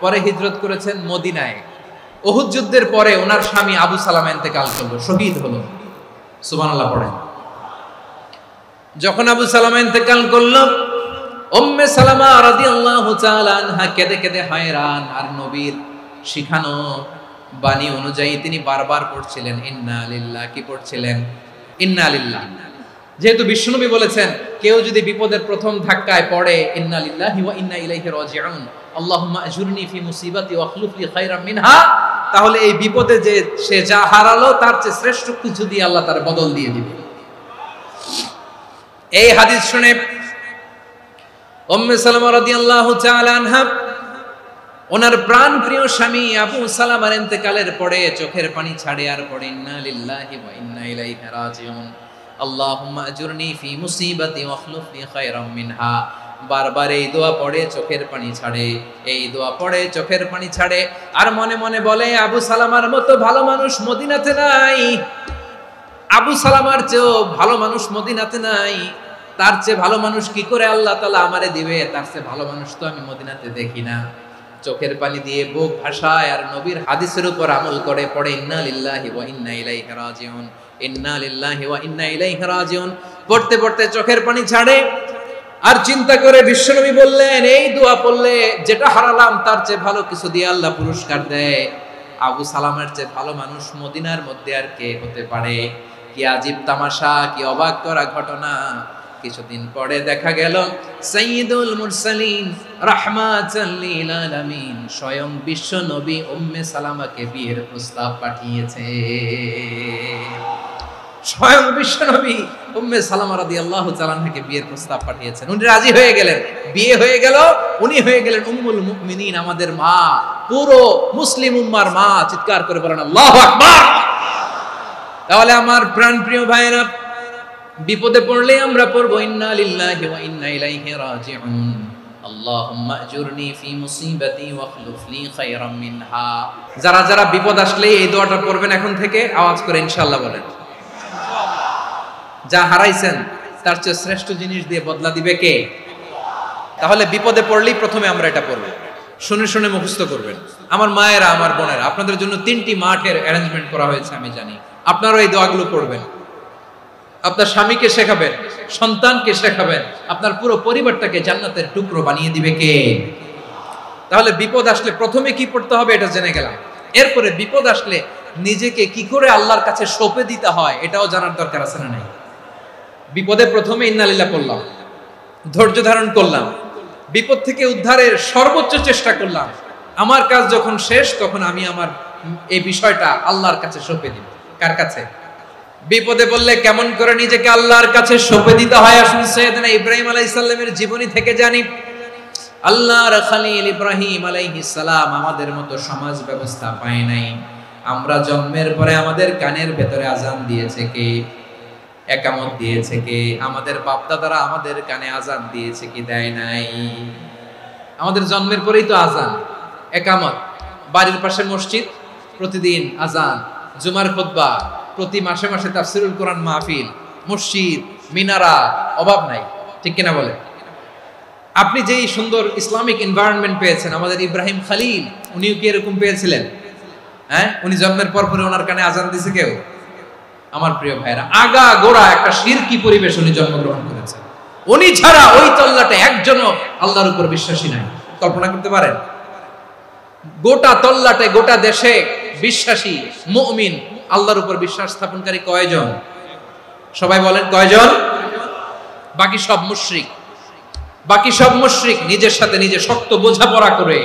পরে হিজরত করেছেন মদিনায়। উহুদ যুদ্ধের পরে ওনার স্বামী আবু সালামা ইন্তেকাল করলো, শহীদ হলো। সুবহানাল্লাহ পড়েন। যখন আবু সালামা ইন্তেকাল করলো, উম্মে সালামা রাদিয়াল্লাহু তাআলা আনহা কেঁদে কেঁদে হায়রান। আর নবীর শিখানো বাণী অনুযায়ী তিনি বারবার পড়ছিলেন ইন্না লিল্লাহ। কি পড়ছিলেন? ইন্না লিল্লাহ। যেহেতু বিশ্বনবী বলেছেন কেউ যদি বিপদের প্রথম ধাক্কায় পড়ে ইন্না লিল্লাহি ওয়া ইন্না ইলাইহি রাজিউন, আল্লাহুম্মা আজুরনি ফি মুসিবাতি ওয়াখলুফ লি খায়রাম মিনহা, তাহলে এই বিপদে যে সে যা হারালো তার চেয়ে শ্রেষ্ঠ কিছু দিয়ে আল্লাহ তার বদল দিয়ে দিবে। এই হাদিস শুনে উম্মে সালামা রাদিয়াল্লাহু তাআলা আনহা ওনার প্রাণ প্রিয় স্বামী আবু সালামার ইন্তেকালের পরে চোখের পানি ছাড়ে আর পড়ে ইন্না লিল্লাহি ওয়া ইন্না ইলাইহি রাজিউন আল্লাহুম্মা আজুরনি ফি মুসিবাতি ওয়া আখলুফনি খায়রাম মিনহা। বারবার এই দোয়া পড়ে চোখের পানি ছাড়ে, এই দোয়া পড়ে চোখের পানি ছাড়ে, আর মনে মনে বলে আবু সালামার মতো ভালো মানুষ মদিনাতে নাই, আবু সালামার চেয়েও ভালো মানুষ মদিনাতে নাই, তার চেয়ে ভালো মানুষ কি করে আল্লাহ তাআলা আমারে দিবে, তার চেয়ে ভালো মানুষ তো আমি মদিনাতে দেখি না। চোখের পানি দিয়ে বুক ভাসায় আর নবীর হাদিসের উপর আমল করে পড়ে ইন্না লিল্লাহি ওয়া ইন্না ইলাইহি রাজিউন, ইন্না লিল্লাহি ওয়া ইন্না ইলাইহি রাজিউন। পড়তে পড়তে চোখের পানি ছাড়ে আর চিন্তা করে বিশ্বনবী বললেন, এই দোয়া পড়লে যেটা হারালাম তার চেয়ে ভালো কিছু দিয়ে আল্লাহ পুরস্কার দেয়। আবু সালামের চেয়ে ভালো মানুষ মদিনার মধ্যে আর কে হতে পারে? কি আজীব তামাশা, কি অবাক করা ঘটনা। কিছুদিন পরে দেখা গেল সাইয়্যিদুল মুরসালিন রাহমাতাল লিল আলামিন স্বয়ং বিশ্ব নবী উম্মে সালামাকে বিয়ের প্রস্তাব পাঠিয়েছে। স্বয়ং বিশ্ব নবী উম্মে সালামা রাদিয়াল্লাহু তাআলা আনহাকে বিয়ের প্রস্তাব পাঠিয়েছেন। উনি রাজি হয়ে গেলেন, বিয়ে হয়ে গেল, উনি হয়ে গেলেন উম্মুল মুমিনিন, আমাদের মা, পুরো মুসলিম উম্মার মা। চিৎকার করে বলেন আল্লাহু আকবার। তাহলে আমার প্রাণপ্রিয় ভাইয়েরা, বিপদে পড়লে আমরা পড়বো ইন্না লিল্লাহি ওয়া ইন্না ইলাইহি রাজিউন আল্লাহুম্মা আজুরনি ফি মুসিবাতি ওয়া আখলুফনি খায়রাম মিনহা। যারা যারা বিপদ আসলে এই দোয়াটা পড়বেন এখন থেকে, আওয়াজ করে ইনশাআল্লাহ বলেন। যা হারাইছেন তার চেয়ে শ্রেষ্ঠ জিনিস দিয়ে বদলা দিবে কে? তাহলে বিপদে পড়লেই প্রথমে আমরা এটা পড়ব, শুনে শুনে মুখস্থ করবেন। আমার মায়েরা, আমার বোনেরা, আপনাদের জন্য 3টি মাঠের অ্যারেঞ্জমেন্ট করা হয়েছে, আমি জানি। আপনারাও এই দোয়াগুলো পড়বেন, আপনার স্বামীকে শেখাবেন, সন্তানকে শেখাবেন, আপনার পুরো পরিবারটাকে জান্নাতের টুকরো বানিয়ে দিবে কে? তাহলে বিপদ আসলে প্রথমে কি পড়তে হবে এটা জেনে গেলাম। এরপরে বিপদ আসলে নিজেকে কি করে আল্লাহর কাছে সঁপে দিতে হয় এটাও জানার দরকার আছে না নাই? বিপদে প্রথমে ইন্না লিল্লাহ পড়লাম, ধৈর্য ধারণ করলাম, বিপদ থেকে উদ্ধারের সর্বোচ্চ চেষ্টা করলাম। আমার কাজ যখন শেষ তখন আমি আমার এই বিষয়টা আল্লাহর কাছে সঁপে দিব। কার কাছে? বিপদে বললে কেমন করে নিজেকে আল্লাহর কাছে সঁপে দিতে হয় আসুন সাইয়েদনা ইব্রাহিম আলাইহিস সালামের জীবনী থেকে জানি। আল্লাহর খলিল ইব্রাহিম আলাইহিস সালাম আমাদের মতো সমাজ ব্যবস্থা পায় নাই। আমরা জন্মের পরে আমাদের কানের ভেতরে আজান দিয়েছে কে? একামত দিয়েছে কে? আমাদের বাপদাদারা আমাদের কানে আজান দিয়েছে কি দেয় নাই? আমাদের জন্মের পরেই তো আজান, একামত, বাড়ির পাশে মসজিদ, প্রতিদিন আজান, জুমার খুতবা, প্রতি মাসে মাসে তাফসীরুল কোরআন মাহফিল, মসজিদ, মিনারা, অভাব নাই। ঠিক কিনা বলে? আপনি যেই সুন্দর ইসলামিক এনভায়রনমেন্ট পেয়েছেন, আমাদের ইব্রাহিম খলিল উনিও কি এরকম পেয়েছিলেন? হ্যাঁ, উনি জন্মের পর পরে ওনার কানে আজান দিয়েছে কেউ? আমার প্রিয় ভাইরা, আগা গোড়া একটা শিরকি পরিবেশ উনি জন্মগ্রহণ করেছেন। উনি ছাড়া ওই তল্লাটে একজনও আল্লাহর উপর বিশ্বাসী নাই। কল্পনা করতে পারেন? গোটা তল্লাটে, গোটা দেশে বিশ্বাসী মুমিন, আল্লাহর উপর বিশ্বাস স্থাপনকারী কয়জন? সবাই বলেন কয়জন? বাকি সব মুশরিক। বাকি সব মুশরিক নিজের সাথে নিজে শক্ত বোঝাপড়া করে,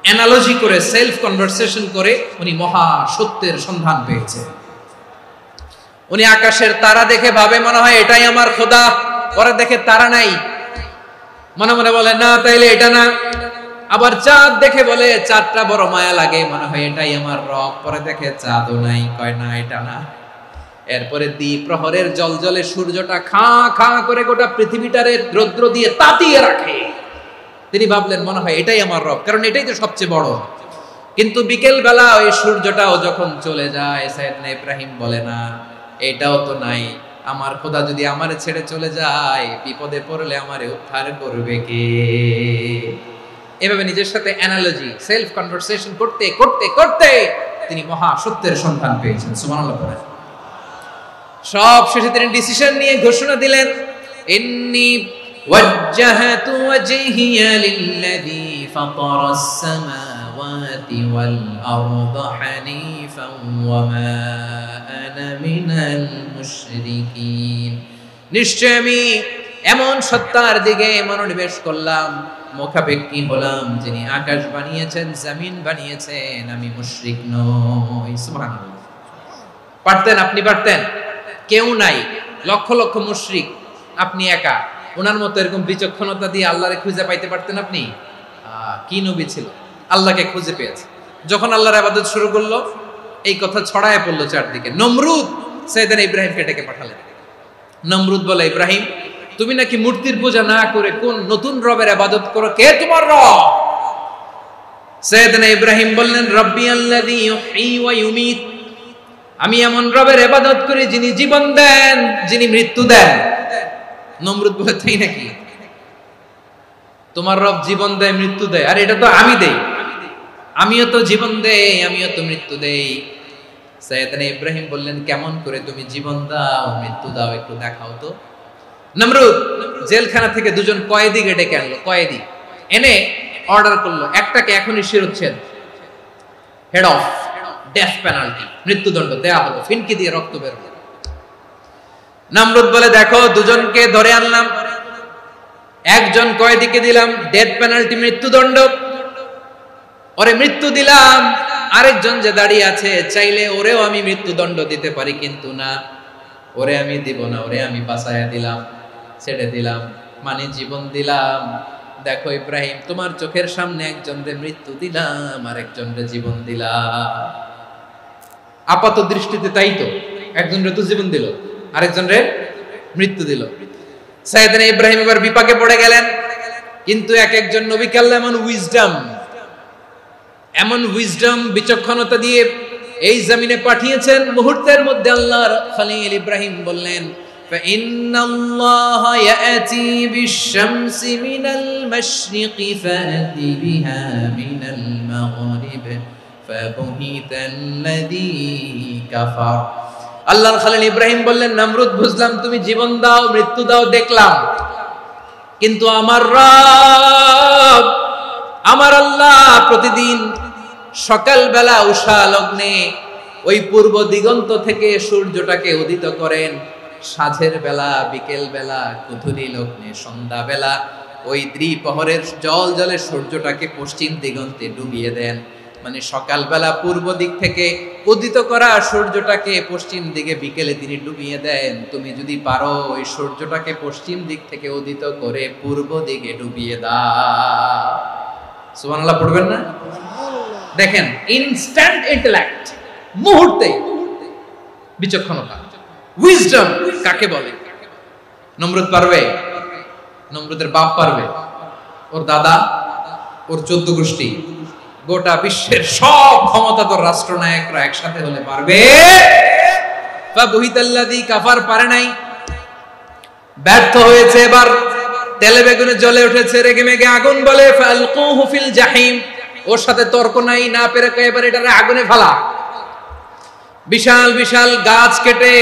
অ্যানালজি করে, সেলফ কনভারসেশন করে উনি মহা সত্যের সন্ধান পেয়েছে। উনি আকাশের তারা দেখে ভাবে মনে হয় এটাই আমার খোদা, পরে দেখে তারা নাই, মনে মনে বলে না তাইলে এটা না। আবার চাঁদ দেখে বলে চাঁদটা বড় মায়া লাগে, মনে হয় এটাই আমার রব, পরে দেখে চাঁদও নাই, কয় না এটা না। এরপরে দ্বীপ প্রহরের জলজলে সূর্যটা খাঁ খাঁ করে গোটা পৃথিবীটারে রৌদ্র দিয়ে তাতিয়ে রাখে। তিনি ভাবলেন মনে হয় এটাই আমার রব, কারণ এটাই তো সবচেয়ে বড়। কিন্তু বিকেল বেলা ওই সূর্যটাও যখন চলে যায়, সাইয়েদনা ইব্রাহিম বলে না এটাও তো নাই, আমার খোদা যদি আমারে ছেড়ে চলে যায়, বিপদে পড়লে আমারে উদ্ধার করবে কে? এভাবে নিজের সাথে অ্যানালজি, সেলফ কনভারসেশন করতে করতে করতে তিনি মহা সত্যের সন্ধান পেয়েছেন। সুবহানাল্লাহ। সব শেষে তিনি ডিসিশন নিয়ে ঘোষণা দিলেন, ইন্নী ওয়াজ্জাহাতু ওয়াজহিয়া লিল্লাযী ফাতারাস সামাওয়াতি ওয়াল আরদা হানিফান ওয়া মা আনা মিনাল মুশরিকিন। নিশ্চয় আমি এমন সত্তার দিকে মনোনিবেশ করলাম, মুখাপেক্ষী হলাম, যিনি আকাশ বানিয়েছেন, জমিন বানিয়েছেন, আমি মুশরিক নই। সুবহানাল্লাহ। পারতেন? আপনি পারতেন? কেউ নাই, লক্ষ লক্ষ মুশরিক, আপনি একা। ওনার মতো এরকম বিচক্ষণতা দিয়ে আল্লাহরে খুঁজে পাইতে পারতেন আপনি? কি নবী ছিল, আল্লাহকে খুঁজে পেয়েছে। যখন আল্লাহর ইবাদত শুরু করলো, এই কথা ছড়ায় পড়লো চারদিকে। নমরুদ সাইয়েদনা ইব্রাহিমকে ডেকে পাঠালেন। নমরুদ বলে, ইব্রাহিম, তুমি নাকি মূর্তির পূজা না করে কোন নতুন রবের ইবাদত করো, কে তোমার রব? সাইয়েদনা ইব্রাহিম বললেন, রব্বি আল্লাযী ইউহয়ী ওয়া ইউমীত, আমি এমন রবের ইবাদত করি যিনি জীবন দেন, যিনি মৃত্যু দেন। নমরুদ বলে, তাই নাকি? তোমার রব জীবন দেয় মৃত্যু দেয়, আর এটা তো আমি দেই, আমিও তো জীবন দেই, আমিও তো মৃত্যু দেই। সাইয়েদনা ইব্রাহিম বললেন, কেমন করে তুমি জীবন দাও মৃত্যু দাও, একটু দেখাও তো। নমরুদ জেলখানা থেকে দুজন কয়েদিকে ডেকে আনলো, কয়েদি এনে অর্ডার করলো, একটাকে এখনই শিরোচ্ছেদ, হেড অফ ডেথ পেনাল্টি, মৃত্যুদণ্ড দেয়া হলো, ফিনকি দিয়ে রক্ত বের হলো। নমরুদ বলে, দেখো দুজনকে ধরে আনলাম, একজন কয়েদিকে দিলাম ডেথ পেনাল্টি, মৃত্যুদণ্ড, ওরে মৃত্যু দিলাম। আরেকজন যে দাঁড়িয়ে আছে, চাইলে ওরেও আমি মৃত্যুদণ্ড দিতে পারি, কিন্তু না, ওরে আমি দিব না, ওরে আমি বাঁচাইয়া দিলাম, ছেড়ে দিলাম, মানে জীবন দিলাম। দেখো ইব্রাহিম, তোমার চোখের সামনে একজনরে মৃত্যু দিলাম, আর একজনরে জীবন দিলাম। আপাত দৃষ্টিতে তাই তো, একজনরে তো জীবন দিল, আরেকজনরে মৃত্যু দিল। সাইয়েদনা ইব্রাহিম এবার বিপাকে পড়ে গেলেন। কিন্তু এক একজন নবীকে আল্লাহ এমন উইজডম বিচক্ষণতা দিয়ে এই জমিনে পাঠিয়েছেন, মুহূর্তের মধ্যে আল্লাহর খলিল ইব্রাহিম বললেন, ফাইন্নাল্লাহা ইয়াতি বিশ-শামসি মিনাল মাশরিকি ফাতি বিহা মিনাল মাগরিব ফাবুহিতাল্লাযী কাফার। আল্লাহর খলিল ইব্রাহিম বললেন, নমরুদ, বুঝলাম তুমি জীবন দাও মৃত্যু দাও দেখলাম, কিন্তু আমার রব, আমার আল্লাহ প্রতিদিন সকালবেলা উষা লগ্নে ওই পূর্ব দিগন্ত থেকে সূর্যটাকে উদিত করেন, সাঁঝের বেলা, বিকেল বেলা, কুথুরি লগ্নে, সন্ধ্যা বেলা ওই দ্বিপ্রহরের জল জলে সূর্যটাকে পশ্চিম দিগন্তে ডুবিয়ে দেন। মানে সকালবেলা পূর্ব দিক থেকে উদিত করা সূর্যটাকে পশ্চিম দিকে বিকেলে তিনি ডুবিয়ে দেন। তুমি যদি পারো ওই সূর্যটাকে পশ্চিম দিক থেকে উদিত করে পূর্ব দিকে ডুবিয়ে দাও। সুবহানাল্লাহ পড়বেন না? দেখেন, ইনস্ট্যান্ট ইন্টেলেক্ট, মুহূর্তে বিচক্ষণতা, উইজডম কাকে বলে? নমরুদ পারবে? নমরুদের বাপ পারবে? ওর দাদা, ওর 14 গোষ্ঠী, গোটা বিশ্বের সব ক্ষমতাধর রাষ্ট্রনায়করা একসাথে হলে পারবে? ফাবুহিতাল্লাযী কাফার পারে নাই, ব্যর্থ হয়েছে। এবার তেলে বেগুনে জ্বলে উঠেছে, রেগে মেগে আগুন বলে, ফালকুহু ফিল জাহিম, ওর সাথে তর্ক নাই, না পেরে এবার এটারে আগুনে ফেলা। বিশাল বিশাল গাছ কেটে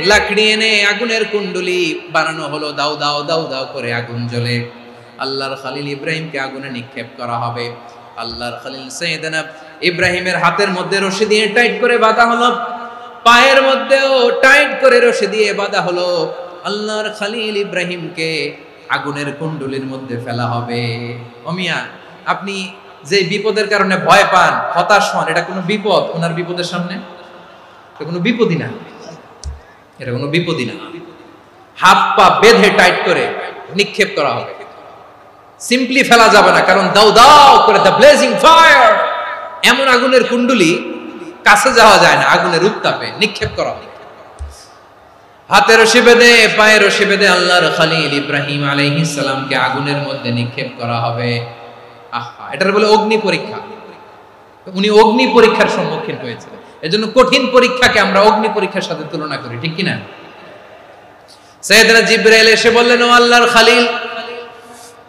লাকড়ি এনে আগুনের কুণ্ডলি বানানো হলো, দাও দাও দাও দাও করে আগুন জ্বলে। আল্লাহর খলিল ইব্রাহিমকে আগুনে নিক্ষেপ করা হবে। আল্লাহর খলিল সাইয়েদনা ইব্রাহিমের হাতের মধ্যে রশি দিয়ে টাইট করে বাঁধা হলো, পায়ের মধ্যেও টাইট করে রশি দিয়ে বাঁধা হলো। আল্লাহর খলিল ইব্রাহিমকে আগুনের কুণ্ডলির মধ্যে ফেলা হবে। ওমিয়া, আপনি যে বিপদের কারণে ভয় পান, হতাশ হন, এটা কোনো বিপদ? ওনার বিপদের সামনে এটা কোনো বিপদই না, এটা কোনো বিপদই না। হাত পা বেঁধে টাইট করে নিক্ষেপ করা হবে, সিম্পলি ফেলা যাবে না, কারণ দাও দাও করে দ্য ব্লেজিং ফায়ার, এমন আগুনের কুণ্ডলি, কাছে যাওয়া যায় না, আগুনের উত্তাপে নিক্ষেপ করা হবে। হাতে রশি বেঁধে, পায়ে রশি বেঁধে আল্লাহর খলিল ইব্রাহিম আলাইহিস সালামকে আগুনের মধ্যে নিক্ষেপ করা হবে। আহা, এটার বলে অগ্নি পরীক্ষা। উনি অগ্নি পরীক্ষার সম্মুখীন হয়েছিলেন। এজন্য কঠিন পরীক্ষাকে আমরা অগ্নি পরীক্ষার সাথে তুলনা করি, ঠিক কি না? সাইয়েদনা জিবরাইল এসে বললেন, ও আল্লাহর খলিল,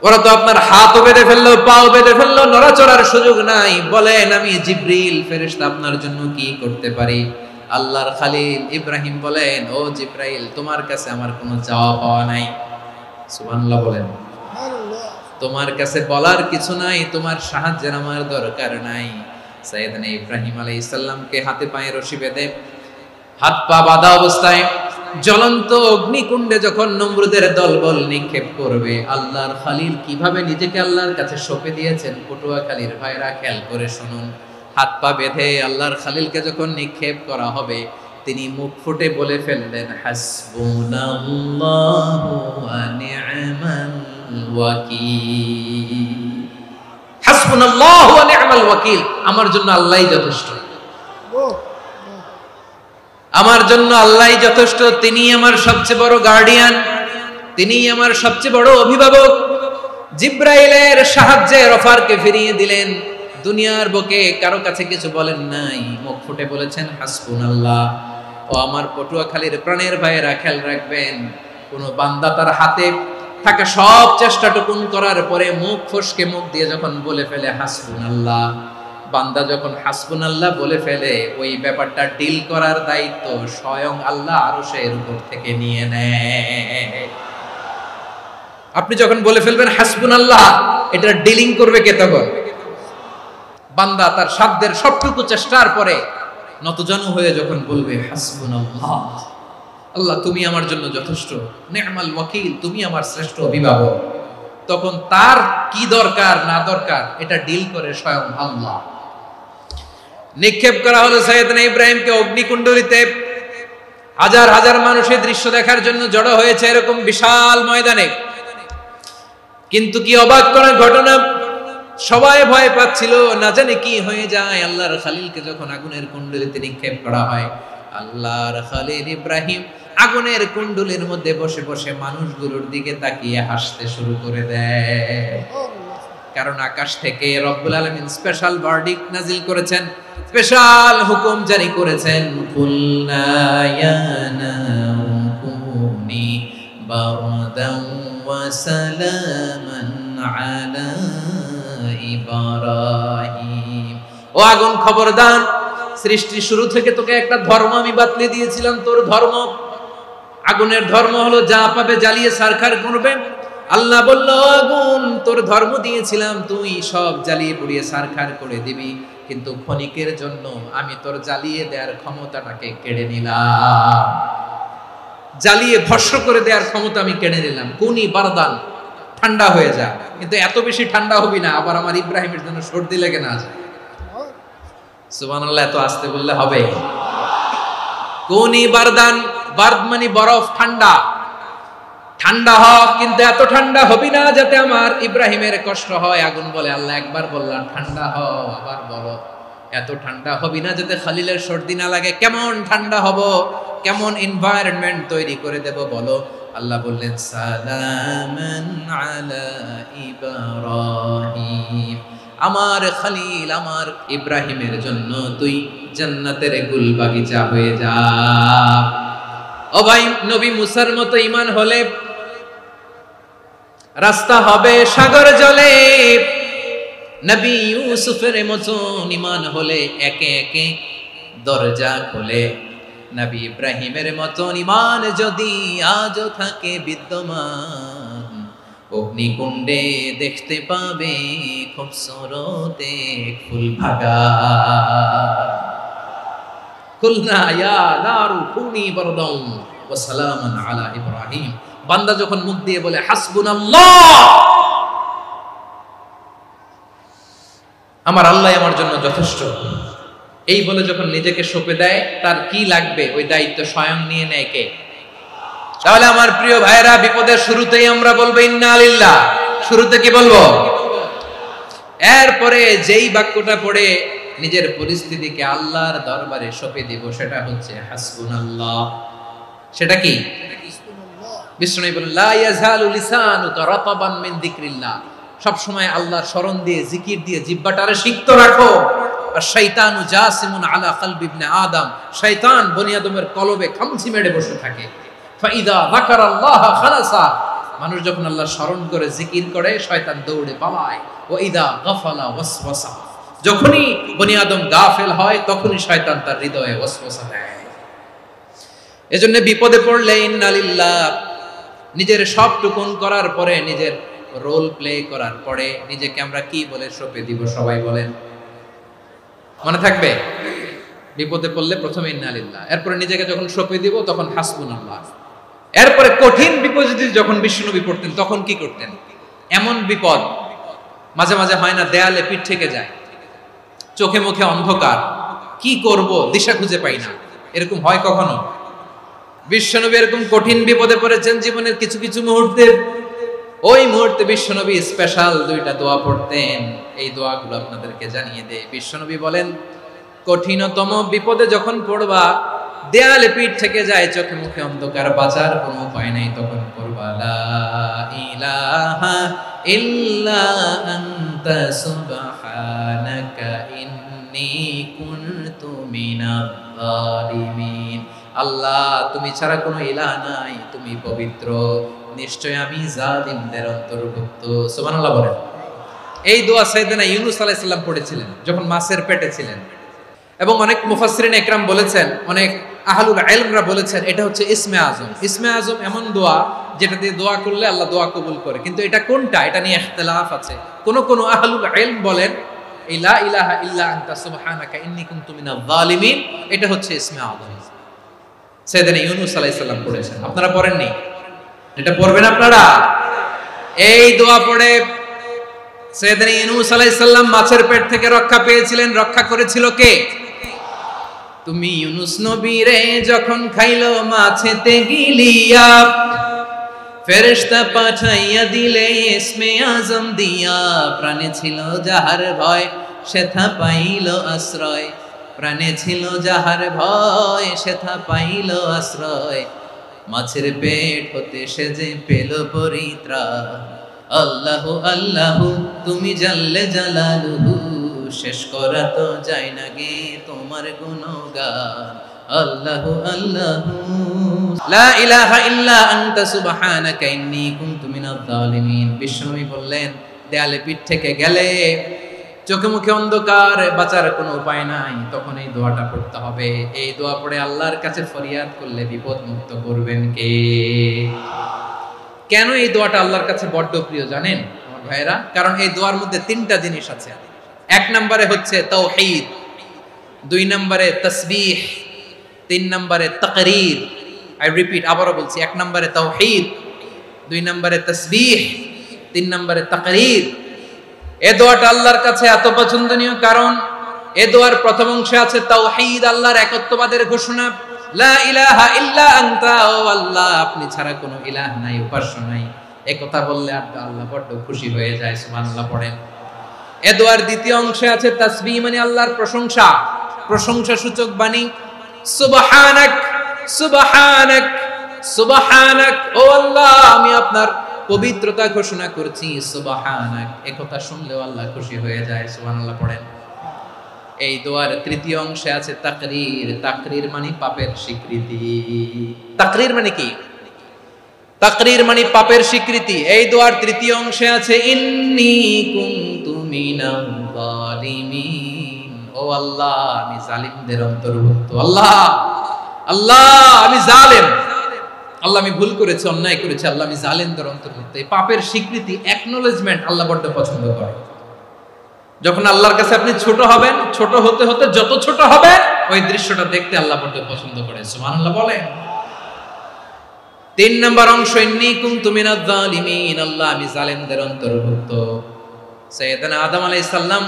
ওরা তো আপনার হাতও বেঁধে ফেললো, পাও বেঁধে ফেললো, নড়াচড়ার সুযোগ নাই, বলেন আমি জিবরিল ফেরেশতা আপনার জন্য কি করতে পারি? আল্লাহর খলিল ইব্রাহিম বলেন, ও জিবরাইল, তোমার কাছে আমার কোনো চাওয়া পাওয়া নাই। সুবহানাল্লাহ বলেন। তোমার কাছে বলার কিছু নাই, তোমার সাহায্যের আমার দরকার নাই। সাইয়েদনা ইব্রাহিম আলাইহিস সালামকে হাতে পায়ে রশি বেঁধে, হাত পা বাঁধা অবস্থায় জ্বলন্ত অগ্নিকুণ্ডে যখন নমরুদের দলবল নিক্ষেপ করবে, আল্লাহর খলিল কিভাবে নিজেকে আল্লাহর কাছে সঁপে দিয়েছেন, পটুয়াখালীর ভাইরা খেয়াল করে শুনুন। হাত পা বেঁধে আল্লাহর খলিলকে যখন নিক্ষেপ করা হবে, তিনি মুখ ফুটে বলে ফেললেন, হাসবুনাল্লাহু ওয়া নি'মাল ওয়াকিল। হাসবুনাল্লাহু ওয়া নি'মাল ওয়াকিল, আমার জন্য আল্লাহই যথেষ্ট, আমার জন্য আল্লাহই যথেষ্ট। তিনি আমার সবচেয়ে বড় গার্ডিয়ান, তিনি আমার সবচেয়ে বড় অভিভাবক। জিব্রাইলের সাহায্যে অফারকে ফিরিয়ে দিলেন, দুনিয়ার বুকে কারো কাছে কিছু বলেন নাই, মুখ ফুটে বলেছেন হাসবুনাল্লাহ। ও আমার পটুয়াখালীর প্রাণের ভাইয়েরা, খেয়াল রাখবেন, কোন বান্দা তার হাতে থাকা সব চেষ্টাটুকুন করার পরে মুখ ফসকে মুখ দিয়ে যখন বলে ফেলে হাসবুনাল্লাহ, বান্দা যখন হাসবুনাল্লাহ বলে ফেলে, ওই ব্যাপারটা ডিল করার দায়িত্ব স্বয়ং আল্লাহ আরশের উপর থেকে নিয়ে নেয়। আপনি যখন বলে ফেলবেন হাসবুনাল্লাহ, এটা ডিলিং করবে কে তখন? বান্দা তার সাধ্যের সবটুকু চেষ্টার পরে নতজানু হয়ে যখন বলবে হাসবুনাল্লাহ, আল্লাহ তুমি আমার জন্য যথেষ্ট, নি'মাল ওয়াকিল, তুমি আমার শ্রেষ্ঠ অভিভাবক, তখন তার কি দরকার না দরকার এটা ডিল করে স্বয়ং আল্লাহ। নিক্ষেপ করা হলো সাইয়েদনা ইব্রাহিমকে অগ্নিকুণ্ডলিতে। হাজার হাজার মানুষের দৃশ্য দেখার জন্য জড়ো হয়েছে এরকম বিশাল ময়দানে। কিন্তু কি অবাক করার ঘটনা, সবাই ভয় পাচ্ছিল, না জানে কি হয়ে যায়। আল্লাহর খলিলকে যখন আগুনের কুণ্ডলিতে নিক্ষেপ করা হয়, আল্লাহর খলিল ইব্রাহিম আগুনের কুণ্ডলীর মধ্যে বসে বসে মানুষগুলোর দিকে তাকিয়ে হাসতে শুরু করে দেয়। কারণ আকাশ থেকে রব্বুল আলামিন স্পেশাল ভার্ডিক্ট নাজিল করেছেন, স্পেশাল হুকুম জারি করেছেন, কুলনা ইয়া নারু কুনি বারদান ওয়া সালামান আলা ইব্রাহিম। ও আগুন খবরদার, সৃষ্টির শুরু থেকে তোকে একটা ধর্ম আমি বাতলে দিয়েছিলাম, তোর ধর্ম, আগুনের ধর্ম হলো যা পাবে জ্বালিয়ে ছারখার করবে। আল্লাহ বলল, আগুন তোর ধর্ম দিয়েছিলাম, তুই সব জ্বালিয়ে পুড়িয়ে ছারখার করে দিবি, কিন্তু ক্ষণিকের জন্য আমি তোর জ্বালিয়ে দেওয়ার ক্ষমতাটাকে কেড়ে নিলাম, জ্বালিয়ে ভস্ম করে দেওয়ার ক্ষমতা আমি কেড়ে নিলাম। কুনি বারদান, ঠান্ডা হয়ে যা। কিন্তু এত বেশি ঠান্ডা হবি না আবার আমার ইব্রাহিমের জন্য সর্দি লেগে না যায়। সুবহানাল্লাহ, এত আস্তে বললে হবে? কুনি বারদান, বারদ মানে বরফ, ঠান্ডা, ঠান্ডা হ, কিন্তু এত ঠান্ডা হবি না যাতে আমার ইব্রাহিমের কষ্ট হয়। আগুন বলে, আল্লাহ একবার বললাম ঠান্ডা হ, আবার বলো এত ঠান্ডা হবি না যাতে খালিলের সর্দি না লাগে। কেমন ঠান্ডা হব, কেমন এনভায়রনমেন্ট তৈরি করে দেব বলো? আল্লাহ বললেন, সালামান আলা ইব্রাহিম, আমার খলিল আমার ইব্রাহিমের জন্য তুই জান্নাতের গুল বাগিচা হয়ে যা। ও ভাই, নবী মুসার মতো ঈমান হলে রাস্তা হবে সাগর জলে, নবী ইউসুফের মতো ঈমান হলে একে একে দরজা খোলে। নবী ইব্রাহিমের মতো ঈমান যদি আজও থাকে বিদ্যমান, অগ্নিকুণ্ডে দেখতে পাবে খুবসুরত এক ফুল ভাগা। কুলনা ইয়া নারু কুনি বারদান ওয়া সালামান আলা ইব্রাহিম। বান্দা যখন মুখ দিয়ে বলে হাসবুনাল্লাহ, আমার আল্লাহ আমার জন্য যথেষ্ট, এই বলে যখন নিজেকে সঁপে দেয়, তার কি লাগবে ওই দায়িত্ব স্বয়ং নিয়ে নেয় কে? তাহলে আমার প্রিয় ভাইরা, বিপদের শুরুতেই আমরা বলবো ইন্না লিল্লাহ। শুরুতে কি বলবো? এরপরে যেই বাক্যটা পড়ে নিজের পরিস্থিতিকে আল্লাহর দরবারে সঁপে দিব, সেটা হচ্ছে হাসবুনাল্লাহ। সেটা কি? বিষ্ণু বলেন, লা ইয়াজালু লিসানুকা রাতাবান মিন যিকরিল্লাহ, সব সময় আল্লাহর স্মরণ দিয়ে, জিকির দিয়ে জিহ্বাটারে সিক্ত রাখো। আর শয়তানু জাসিমুন আলা কলবি ইবনে আদম, শয়তান বনি আদমের কলবে খামচি মেরে বসে থাকে। ফাইদা যাকারাল্লাহ খালাসা, মানুষ যখন আল্লাহর স্মরণ করে জিকির করে, শয়তান দৌড়ে পালায়। ওয়া ইদা গাফালা ওয়াসওয়াসা, যখনই বনি আদম গাফেল হয়, তখনই শয়তান তার হৃদয়ে ওয়াসওয়াসা দেয়। এজন্য বিপদে পড়লে ইন্না লিল্লাহ, নিজের সবটুকুন করার পরে, নিজের রোল প্লে করার পরে নিজেকে আমরা কি বলে সঁপে দিব? সবাই বলেন, মনে থাকবে? বিপদে পড়লে প্রথমে ইন্না লিল্লাহ, এরপরে নিজেকে যখন সঁপে দিব তখন হাসবুনাল্লাহ। এরপরে কঠিন বিপদে যখন বিশ্বনবী পড়তেন তখন কি করতেন? এমন বিপদ মাঝে মাঝে হয় না, দেয়ালে পিঠ থেকে যায়, চোখে মুখে অন্ধকার, কি করব দিশা খুঁজে পাই না, এরকম হয় কখনো? বিশ্বনবী এরকম কঠিন বিপদে পড়েছেন জীবনের কিছু কিছু মুহূর্তে, ওই মুহূর্তে বিশ্বনবী স্পেশাল দুইটা দোয়া পড়তেন। এই দোয়াগুলো আপনাদেরকে জানিয়ে দেয়। বিশ্বনবী বলেন, কঠিনতম বিপদে যখন পড়বা, দেয়ালে পিঠ থেকে যায়, চোখে মুখে অন্ধকার, বাঁচার কোনো উপায় নাই, তখন পড়বা লা ইলাহা ইল্লা আনতা সুবহানাকা ইন্নী কুনতু মিনাজ জালিমিন। আল্লাহ, তুমি ছাড়া কোনো ইলাহ নাই, তুমি পবিত্র, নিশ্চয় আমি জালিমদের অন্তর্ভুক্ত। সুবহানাল্লাহ বলেন। এই দোয়া সাইয়েদনা ইউনূস আলাইহিস সালাম পড়েছিলেন যখন মাছের পেটে ছিলেন। এবং অনেক মুফাসসিরিন ইকরাম বলেছেন, অনেক আহলুল ইলমরা বলেছেন, এটা হচ্ছে ইসমে আজম। ইসমে আজম এমন দোয়া যেটা দিয়ে দোয়া করলে আল্লাহ দোয়া কবুল করে। কিন্তু এটা কোনটা, এটা নিয়ে ইখতিলাফ আছে। কোন আহলুল ইলম বলেন লা ইলাহা ইল্লা আনতা সুবহানাকা ইন্নী কুনতু মিনাজ জালিমিন, এটা হচ্ছে ইসমে আজম। সাইয়েদনা ইউনূস আলাইহিস সালাম পড়েছেন, আপনারা পড়েননি? এটা পড়বেন আপনারা। এই দোয়া পড়ে সাইয়েদনা ইউনূস আলাইহিস সালাম মাছের পেট থেকে রক্ষা পেয়েছিলেন। রক্ষা করেছিল কে? তুমি ইউনূস নবী রে যখন খাইলো মাছেতে গিলিয়া, ফেরেশতা পাঠাইয়া দিলে ইসমে আজম দিয়া, প্রাণে ছিল যাহার ভয় সেথা পাইল আশ্রয়, প্রাণে ছিল যাহার ভয় সেথা পাইল আশ্রয়, মাছের পেট হতে সে যে পেল পরিত্রাণ। আল্লাহু আল্লাহু তুমি জাল্লে জালালুহু, শেষ করা তো যায় না গে তোমার গুণগান। আল্লাহু আল্লাহু লা ইলাহা ইল্লা আনতা সুবহানাকা ইন্নী কুনতু মিনাজ জালিমিন। বিশ্বনবী বললেন, দেয়ালে পিঠ থেকে গেলে, চোখে মুখে অন্ধকার, বাঁচার কোনো উপায় নাই, তখন এই দোয়াটা পড়তে হবে। এই দোয়া পড়ে আল্লাহর কাছে ফরিয়াদ করলে বিপদ মুক্ত করবেন কে? কেন এই দোয়াটা আল্লাহর কাছে বড্ড প্রিয় জানেন আমার ভাইরা? কারণ এই দোয়ার মধ্যে তিনটা জিনিস আছে। এক নম্বরে হচ্ছে তাওহীদ, দুই নম্বরে তাসবিহ, তিন নম্বরে তাকরীর। আই রিপিট, আবারও বলছি, এক নম্বরে তাওহীদ, দুই নম্বরে তাসবিহ, তিন নম্বরে তাকরীর। এই দোয়াটা আল্লাহর কাছে এত পছন্দনীয় কারণ এই দোয়ার প্রথম অংশে আছে তাওহীদ, আল্লাহর একত্ববাদের ঘোষণা। লা ইলাহা ইল্লা আনতা, ও আল্লাহ আপনি ছাড়া কোনো ইলাহ নাই, উপাস্য নাই। এই কথা বললে আল্লাহ বড় খুশি হয়ে যায়। সুবহানাল্লাহ পড়েন। এই দোয়ার দ্বিতীয় অংশে আছে তাসবিহ, মানে আল্লাহর প্রশংসা, প্রশংসা সূচক বাণী। সুবহানাক সুবহানাক সুবহানাক, ও আল্লাহ আমি আপনার পবিত্রতা ঘোষণা করছি। সুবহানাক, এই কথা শুনলেও আল্লাহ খুশি হয়ে যায়। সুবহানাল্লাহ পড়েন। এই দোয়ার তৃতীয় অংশে আছে তাকরীর, তাকরীর মানে পাপের স্বীকৃতি। তাকরীর মানে কি? তাকরীর মানে পাপের স্বীকৃতি। এই দোয়ার তৃতীয় অংশে আছে ইন্নী কুনতু মিনাজ জালিমিন, ও আল্লাহ আমি জালিমদের অন্তর্ভুক্ত। আল্লাহ আল্লাহ আমি জালেম, আল্লাহ আমি ভুল করেছি, অন্যায় করেছি, আল্লাহ আমি জালেমদের অন্তর্ভুক্ত। এই পাপের স্বীকৃতি, অ্যাকনোলেজমেন্ট আল্লাহ বড্ড পছন্দ করে। যখন আল্লাহর কাছে আপনি ছোট হবেন, ছোট হতে হতে যত ছোট হবে, ওই দৃশ্যটা দেখতে আল্লাহ বড্ড পছন্দ করে। সুবহানাল্লাহ বলেন। তিন নম্বর অংশ ইন্নী কুনতু মিনাজ জালিমিন, আল্লাহ আমি জালেমদের অন্তর্ভুক্ত। সাইয়েদনা আদম আলাইহিস সালাম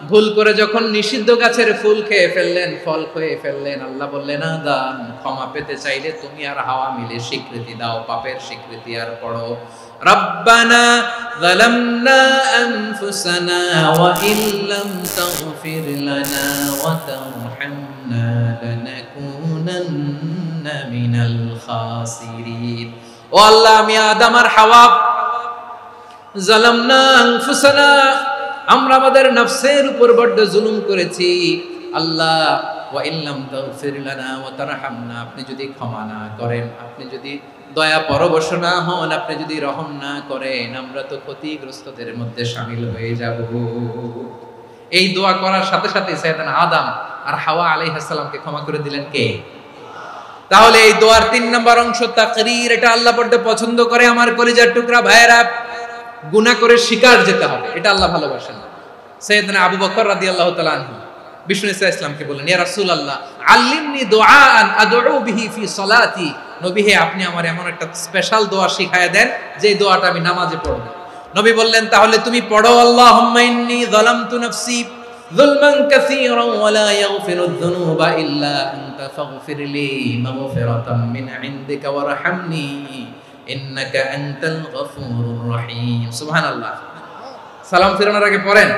ভুল করে যখন নিষিদ্ধ গাছের ফুল খেয়ে ফেললেন, ফল খেয়ে ফেললেন, আল্লাহ বললেন আদম ক্ষমা পেতে চাইলে তুমি আর হাওয়া মিলে স্বীকৃতি দাও, পাপের স্বীকৃতি। আর পড়ো রব্বানা যালামনা আনফুসানা ওয়া ইল্লাম তাগফির লানা ওয়া তারহামনা লানাকুনান্না মিনাল খাসিরিন। ও আল্লাহ আমি আদম আর হাওয়া যালামনা আনফুসানা, আমরা আমাদের নফসের উপর বড্ড জুলুম করেছি। আল্লাহ ওয়া ইল্লাম তাগফির লানা ওয়া তারহামনা, আপনি যদি ক্ষমা না করেন, আপনি যদি দয়া পরবশ না হন, আপনি যদি রহম না করেন, আমরা তো ক্ষতিগ্রস্তদের মধ্যে শামিল হয়ে যাব। এই দোয়া করার সাথে সাথে সাইয়েদনা আদম আর হাওয়া আলাইহিস সালামকে ক্ষমা করে দিলেন কে? তাহলে এই দোয়ার ৩ নম্বর অংশ তাকরীর, এটা আল্লাহ বড্ড পছন্দ করে। আমার কলিজার টুকরা ভাইয়েরা, গুনাহ করে শিকার যেতে হবে, এটা আল্লাহ ভালোবাসেন। সাইয়েদনা আবু বকর রাদিয়াল্লাহু তাআলা আনহু বিষ্ণু ইসলামকে বললেন, ইয়া রাসূলুল্লাহ আল্লিমনি দুআআন আদউ বিহি ফি সালাতি, নবী হে আপনি আমার এমন একটা স্পেশাল দোয়া শিখায়া দেন যে দোয়াটা আমি নামাজে পড়ব। নবী বললেন, তাহলে তুমি পড়ো আল্লাহুম্মা ইন্নী যালামতু নাফসি যুলমান কাসীরান ওয়া লা ইয়াগফিরুয যুনুবা ইল্লা আনতা ফাগফির লি মাগফিরাতাম মিন ইনদিকা ওয়ারহামনি ইন্নাকা আনতাল গফুরুর রহিম। সুবহানাল্লাহ। সালাম ফিরানোর আগে পড়েন,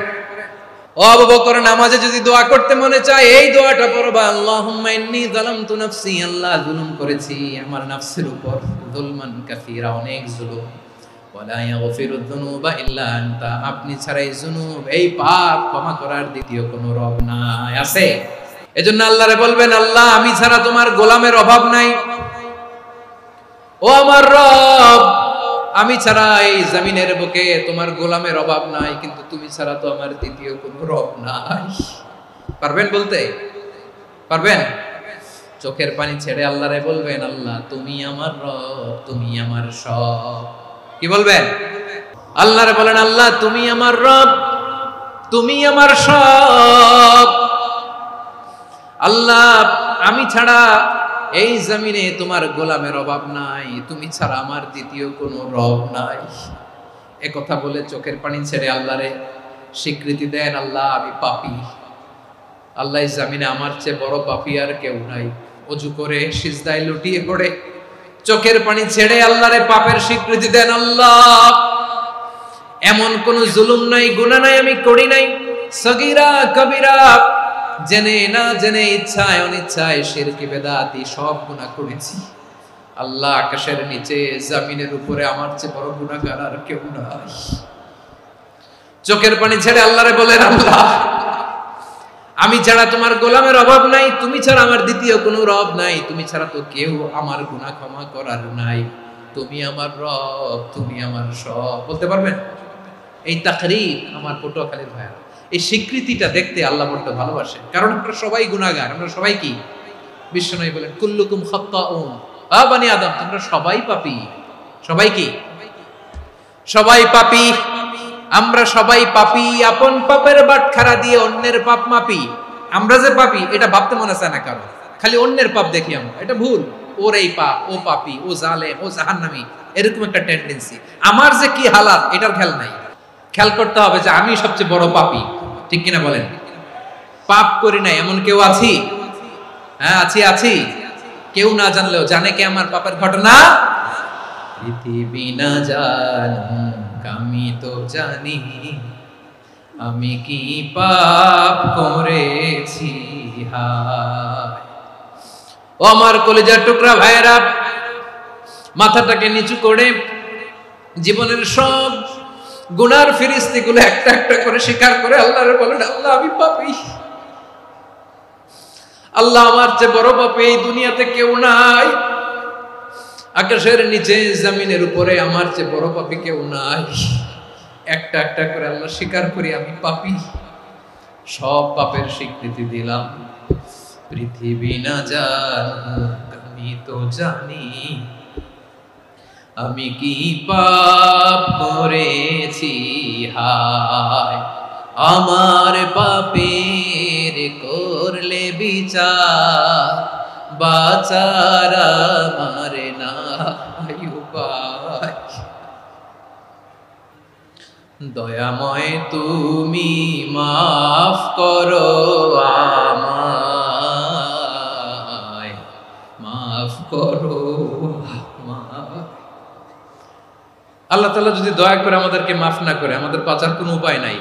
ও আবু বকর, নামাজে যদি দোয়া করতে মনে চায় এই দোয়াটা পড়বা, আল্লাহুম্মা ইন্নী যালামতু নাফসি, আল্লাহ জুলুম করেছি আমার নফসের উপর, যুলমান কাসীরা, অনেক জুলুম, ওয়া লা ইয়াগফিরুয যুনুবা ইল্লা আনতা, আপনি ছাড়া এই জুনুব, এই পাপ ক্ষমা করার দ্বিতীয় কোনো রব নাই। আছে? এজন্য আল্লাহরে বলবেন, আল্লাহ আমি ছাড়া তোমার গোলামের অভাব নাই, ও আমার রব আমি ছাড়া এই জমিনের বুকে তোমার গোলামের অভাব নাই, কিন্তু তুমি ছাড়া তো আমার দ্বিতীয় কোনো রব নাই। পারবেন বলতে? পারবেন? চোখের পানি ছেড়ে আল্লাহরে বলবেন, আল্লাহ তুমি আমার রব, তুমি আমার সব। কি বলবেন? আল্লাহরে বলেন, আল্লাহ তুমি আমার রব, তুমি আমার সব। আল্লাহ আমি ছাড়া এই জমিনে তোমার গোলামের অভাব নাই, তুমি ছাড়া আমার দ্বিতীয় কোনো রব নাই। একথা বলে চোখের পানি ছেড়ে আল্লাহরে স্বীকৃতি দেন, আল্লাহ আমি পাপী, আল্লাহ এই জমিনে আমার চেয়ে বড় পাপী আর কেউ নাই। ওযু করে সিজদায় লুটিয়ে পড়ে চোখের পানি ছেড়ে আল্লাহরে পাপের স্বীকৃতি দেন, আল্লাহ এমন কোন জুলুম নাই, গুনাহ নাই আমি করি নাই, সগীরা কবিরা, জেনে না জেনে, ইচ্ছায় অনিচ্ছায়, শিরকি বেদাতি সব গুনাহ করেছি। আল্লাহ আকাশের নিচে জমিনের উপরে আমার চেয়ে বড় গুনাহগার আর কেউ নাই। চোখের পানি ছেড়ে আল্লাহরে বলেন, আল্লাহ আমি ছাড়া তোমার গোলামের অভাব নাই, তুমি ছাড়া আমার দ্বিতীয় কোনো রব নাই, তুমি ছাড়া তো কেউ আমার গুনাহ ক্ষমা করার নাই, তুমি আমার রব, তুমি আমার সব। বলতে পারবেন? এই তাকরীর আমার পটুয়াখালীর ভাইয়া, এই স্বীকৃতিটা দেখতে আল্লাহ বড্ড ভালোবাসেন, কারণ আমরা সবাই গুনাহগার, আমরা সবাই কি? বিশ্বনবী বলেন, কুল্লুকুম খাত্তাউন, আ বনি আদম তোমরা সবাই পাপী। সবাই কি? সবাই পাপী। আমরা সবাই পাপী, আপন পাপের বাটখারা দিয়ে অন্যের পাপ মাপি। আমরা যে পাপী এটা ভাবতে মনে চায় না কারো, খালি অন্যের পাপ দেখি আমরা, এটা ভুল। ওর এই পাপ, ও পাপী, ও জালেম, ও জাহান্নামী, এরকম একটা টেন্ডেন্সি। আমার যে কি হালাত এটার খেয়াল নাই। খেয়াল করতে হবে যে আমি সবচেয়ে বড় পাপী, ঠিক কিনা বলেন? পাপ করি নাই এমন কেউ আছি? হ্যাঁ আছি, আছি। কেউ না জানলেও জানে কে আমার পাপের ঘটনা? পৃথিবী না জানুক আমি তো জানি, আমি কি পাপ করেছি হায়। ও আমার কলিজার টুকরা ভাইয়েরা, মাথাটাকে নিচু করে জীবনের সব গুনার ফিরিস্তিগুলো একটা একটা করে স্বীকার করে আল্লাহরে বলেন, আল্লাহ আমি পাপী, আল্লাহ আমার চেয়ে বড় পাপী এই দুনিয়াতে কেউ নাই, আকাশের নিচে জমিনের উপরে আমার চেয়ে বড় পাপী কেউ নাই। একটা একটা করে আল্লাহ স্বীকার করি আমি পাপী, সব পাপের স্বীকৃতি দিলাম। পৃথিবী না জানুক আমি তো জানি, আমি কি পাপ করেছি হায়। আমার পাপের করলে বিচার, বাঁচার আমার নাই উপায়। দয়াময় তুমি মাফ করো আমায়, মাফ করো আমায়। আল্লাহ তাআলা যদি দয়া করে আমাদেরকে মাফ না করে, আমাদের বাঁচার কোনো উপায় নাই।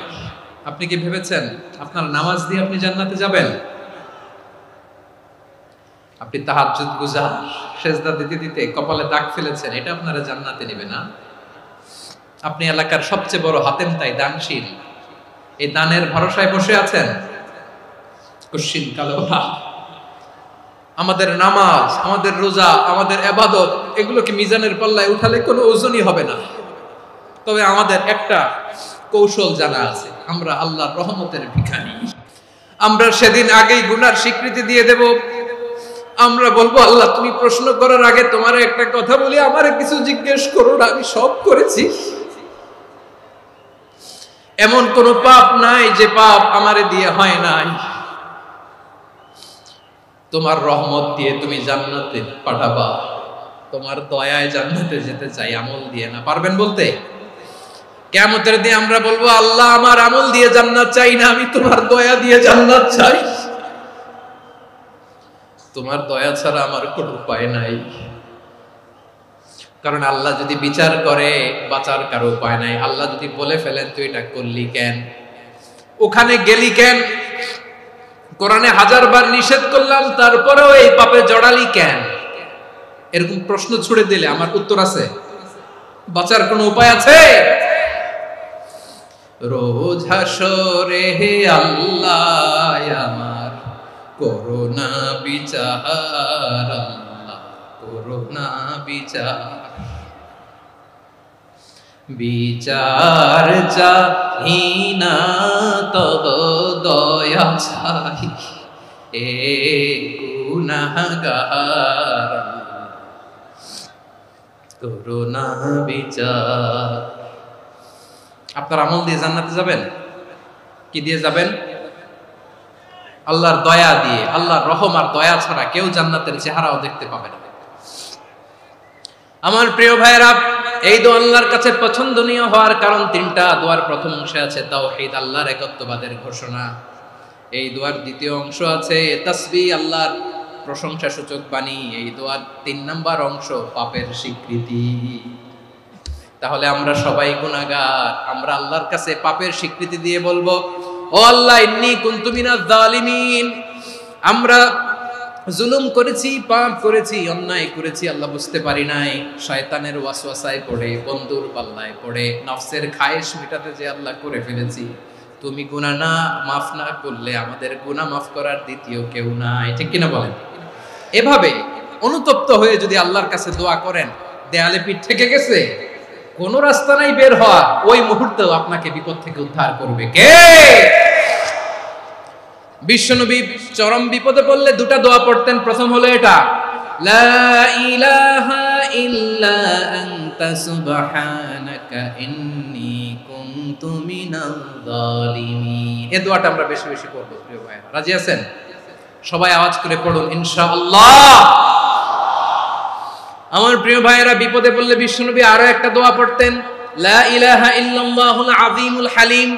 আপনি কি ভেবেছেন আপনার নামাজ দিয়ে আপনি জান্নাতে যাবেন? আপনি তাহাজ্জুদ গুজার, সেজদা দিতে দিতে কপালে দাগ ফেলেছেন, এটা আপনারা জান্নাতে নেবে না। আপনি এলাকার সবচেয়ে বড় হাতেম তাই দানশীল, এই দানের ভরসায় বসে আছেন, কশিন কালো না। আমাদের নামাজ, আমাদের রোজা, আমাদের ইবাদত, এগুলোকে মিজানের পাল্লায় উঠালে কোনো ওজনই হবে না। তবে আমাদের একটা কৌশল জানা আছে, আমরা আল্লাহর রহমতের ভিখারি। আমরা সেদিন আগেই গুনার স্বীকৃতি দিয়ে দেব। আমরা বলবো, আল্লাহ তুমি প্রশ্ন করার আগে তোমার একটা কথা বলি, আমারে কিছু জিজ্ঞেস করো না, আমি সব করেছি। এমন কোন পাপ নাই যে পাপ আমারে দিয়ে হয় নাই। তোমার রহমত দিয়ে তুমি জান্নাতে পাঠাবা, তোমার দয়ায় জান্নাতে যেতে চাই, আমল দিয়ে না। পারবেন বলতে? কিয়ামতের দিন আমরা বলবো, আল্লাহ আমার আমল দিয়ে জান্নাত চাই না, আমি তোমার দয়া দিয়ে জান্নাত চাই। তোমার দয়া ছাড়া আমার কোনো উপায় নাই। কারণ আল্লাহ যদি বিচার করে বাঁচার কারো উপায় নাই। আল্লাহ যদি বলে ফেলেন তুই এটা করলি কেন, ওখানে গেলি কেন, কোরআনে 1000 বার নিষেধ করলাম তারপরেও এই পাপে জড়ালি কেন, এরকম প্রশ্ন ছুড়ে দিলে আমার উত্তর আছে? বাঁচার কোনো উপায় আছে? রোজ হাসরে হে আল্লাহ আমার করোনা বিচার, আল্লাহ করোনা বিচার, বিচার চাহি না তব দয়া চাই, এ গুনাহগার করোনা বিচার। আপনার আমল দিয়ে জান্নাতে যাবেন? কি দিয়ে যাবেন? আল্লাহর দয়া দিয়ে। আল্লাহর রহম আর দয়া ছাড়া কেউ জান্নাতের চেহারাও দেখতে পাবে না। আমার প্রিয় ভাইরা, এই দোয়া আল্লাহর কাছে পছন্দনীয় হওয়ার কারণ তিনটা। দোয়ার প্রথম অংশে আছে তাওহীদ, আল্লাহর একত্ববাদের ঘোষণা। এই দোয়ার দ্বিতীয় অংশ আছে তাসবিহ, আল্লাহর প্রশংসা সূচক বাণী। এই দোয়ার 3 নাম্বার অংশ পাপের স্বীকৃতি। তাহলে আমরা সবাই গুনাহগার। আমরা আল্লাহর কাছে পাপের স্বীকৃতি দিয়ে বলবো, ও আল্লাহ ইন্নী কুনতু মিনাজ জালিমিন, আমরা জুলুম করেছি, পাপ করেছি, অন্যায় করেছি, আল্লাহ বুঝতে পারি নাই, শয়তানের ওয়াসওয়াসায় পড়ে, বন্ধুর পাল্লায় পড়ে, নফসের খায়েশ মেটাতে যে আল্লাহ করে ফেলেছি। তুমি গুনাহ না মাফ না করলে আমাদের গুনাহ মাফ করার দ্বিতীয় কেউ নাই। ঠিক কিনা বলেন? এভাবে অনুতপ্ত হয়ে যদি আল্লাহর কাছে দোয়া করেন, দেয়ালে পিঠ থেকে গেছে, কোন রাস্তা নাই বের হওয়া, ওই মুহূর্তেও আপনাকে বিপদ থেকে উদ্ধার করবে কে? বিশ্বনবী চরম বিপদে পড়লে দুটা দোয়া পড়তেন। প্রথম হলো এটা, লা ইলাহা ইল্লা আনতা সুবহানাকা ইন্নী কুনতু মিনাল জালিমিন। এই দোয়াটা আমরা বেশি বেশি পড়ব প্রিয় ভাইরা। রাজি আছেন? সবাই আওয়াজ করে পড়ুন ইনশাআল্লাহ। আমার প্রিয় ভাইয়েরা, বিপদে পড়লে বিশ্বনবী আরো একটা দোয়া পড়তেন, লা ইলাহা ইল্লাল্লাহুল আযীমুল হালিম,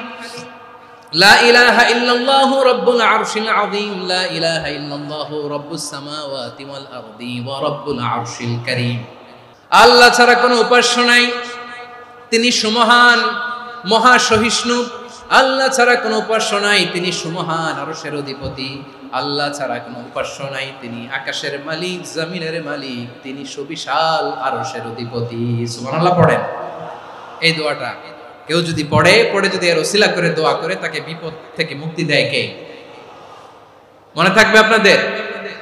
লা ইলাহা ইল্লাল্লাহু রাব্বুল আরশিল আযীম, লা ইলাহা ইল্লাল্লাহু রাব্বুস সামাওয়াতি ওয়াল আরদি ওয়া রাব্বুল আরশিল কারীম। আল্লাহ ছাড়া কোনো উপাস্য নাই, তিনি সুমহান, মহা সহিষ্ণু। আল্লাহ ছাড়া কোনো উপাস্য নাই, তিনি সুমহান, আরশের অধিপতি। আল্লাহ ছাড়া কোনো উপাস্য নাই, তিনি আকাশের মালিক, জমিনের মালিক, তিনি সুবিশাল আরশের অধিপতি। সুবহানাল্লাহ পড়েন। এই দোয়াটা কেউ যদি পড়ে যদি এর ওসিলা করে দোয়া করে, তাকে বিপদ থেকে মুক্তি দেয় কে? মনে থাকবে আপনাদের?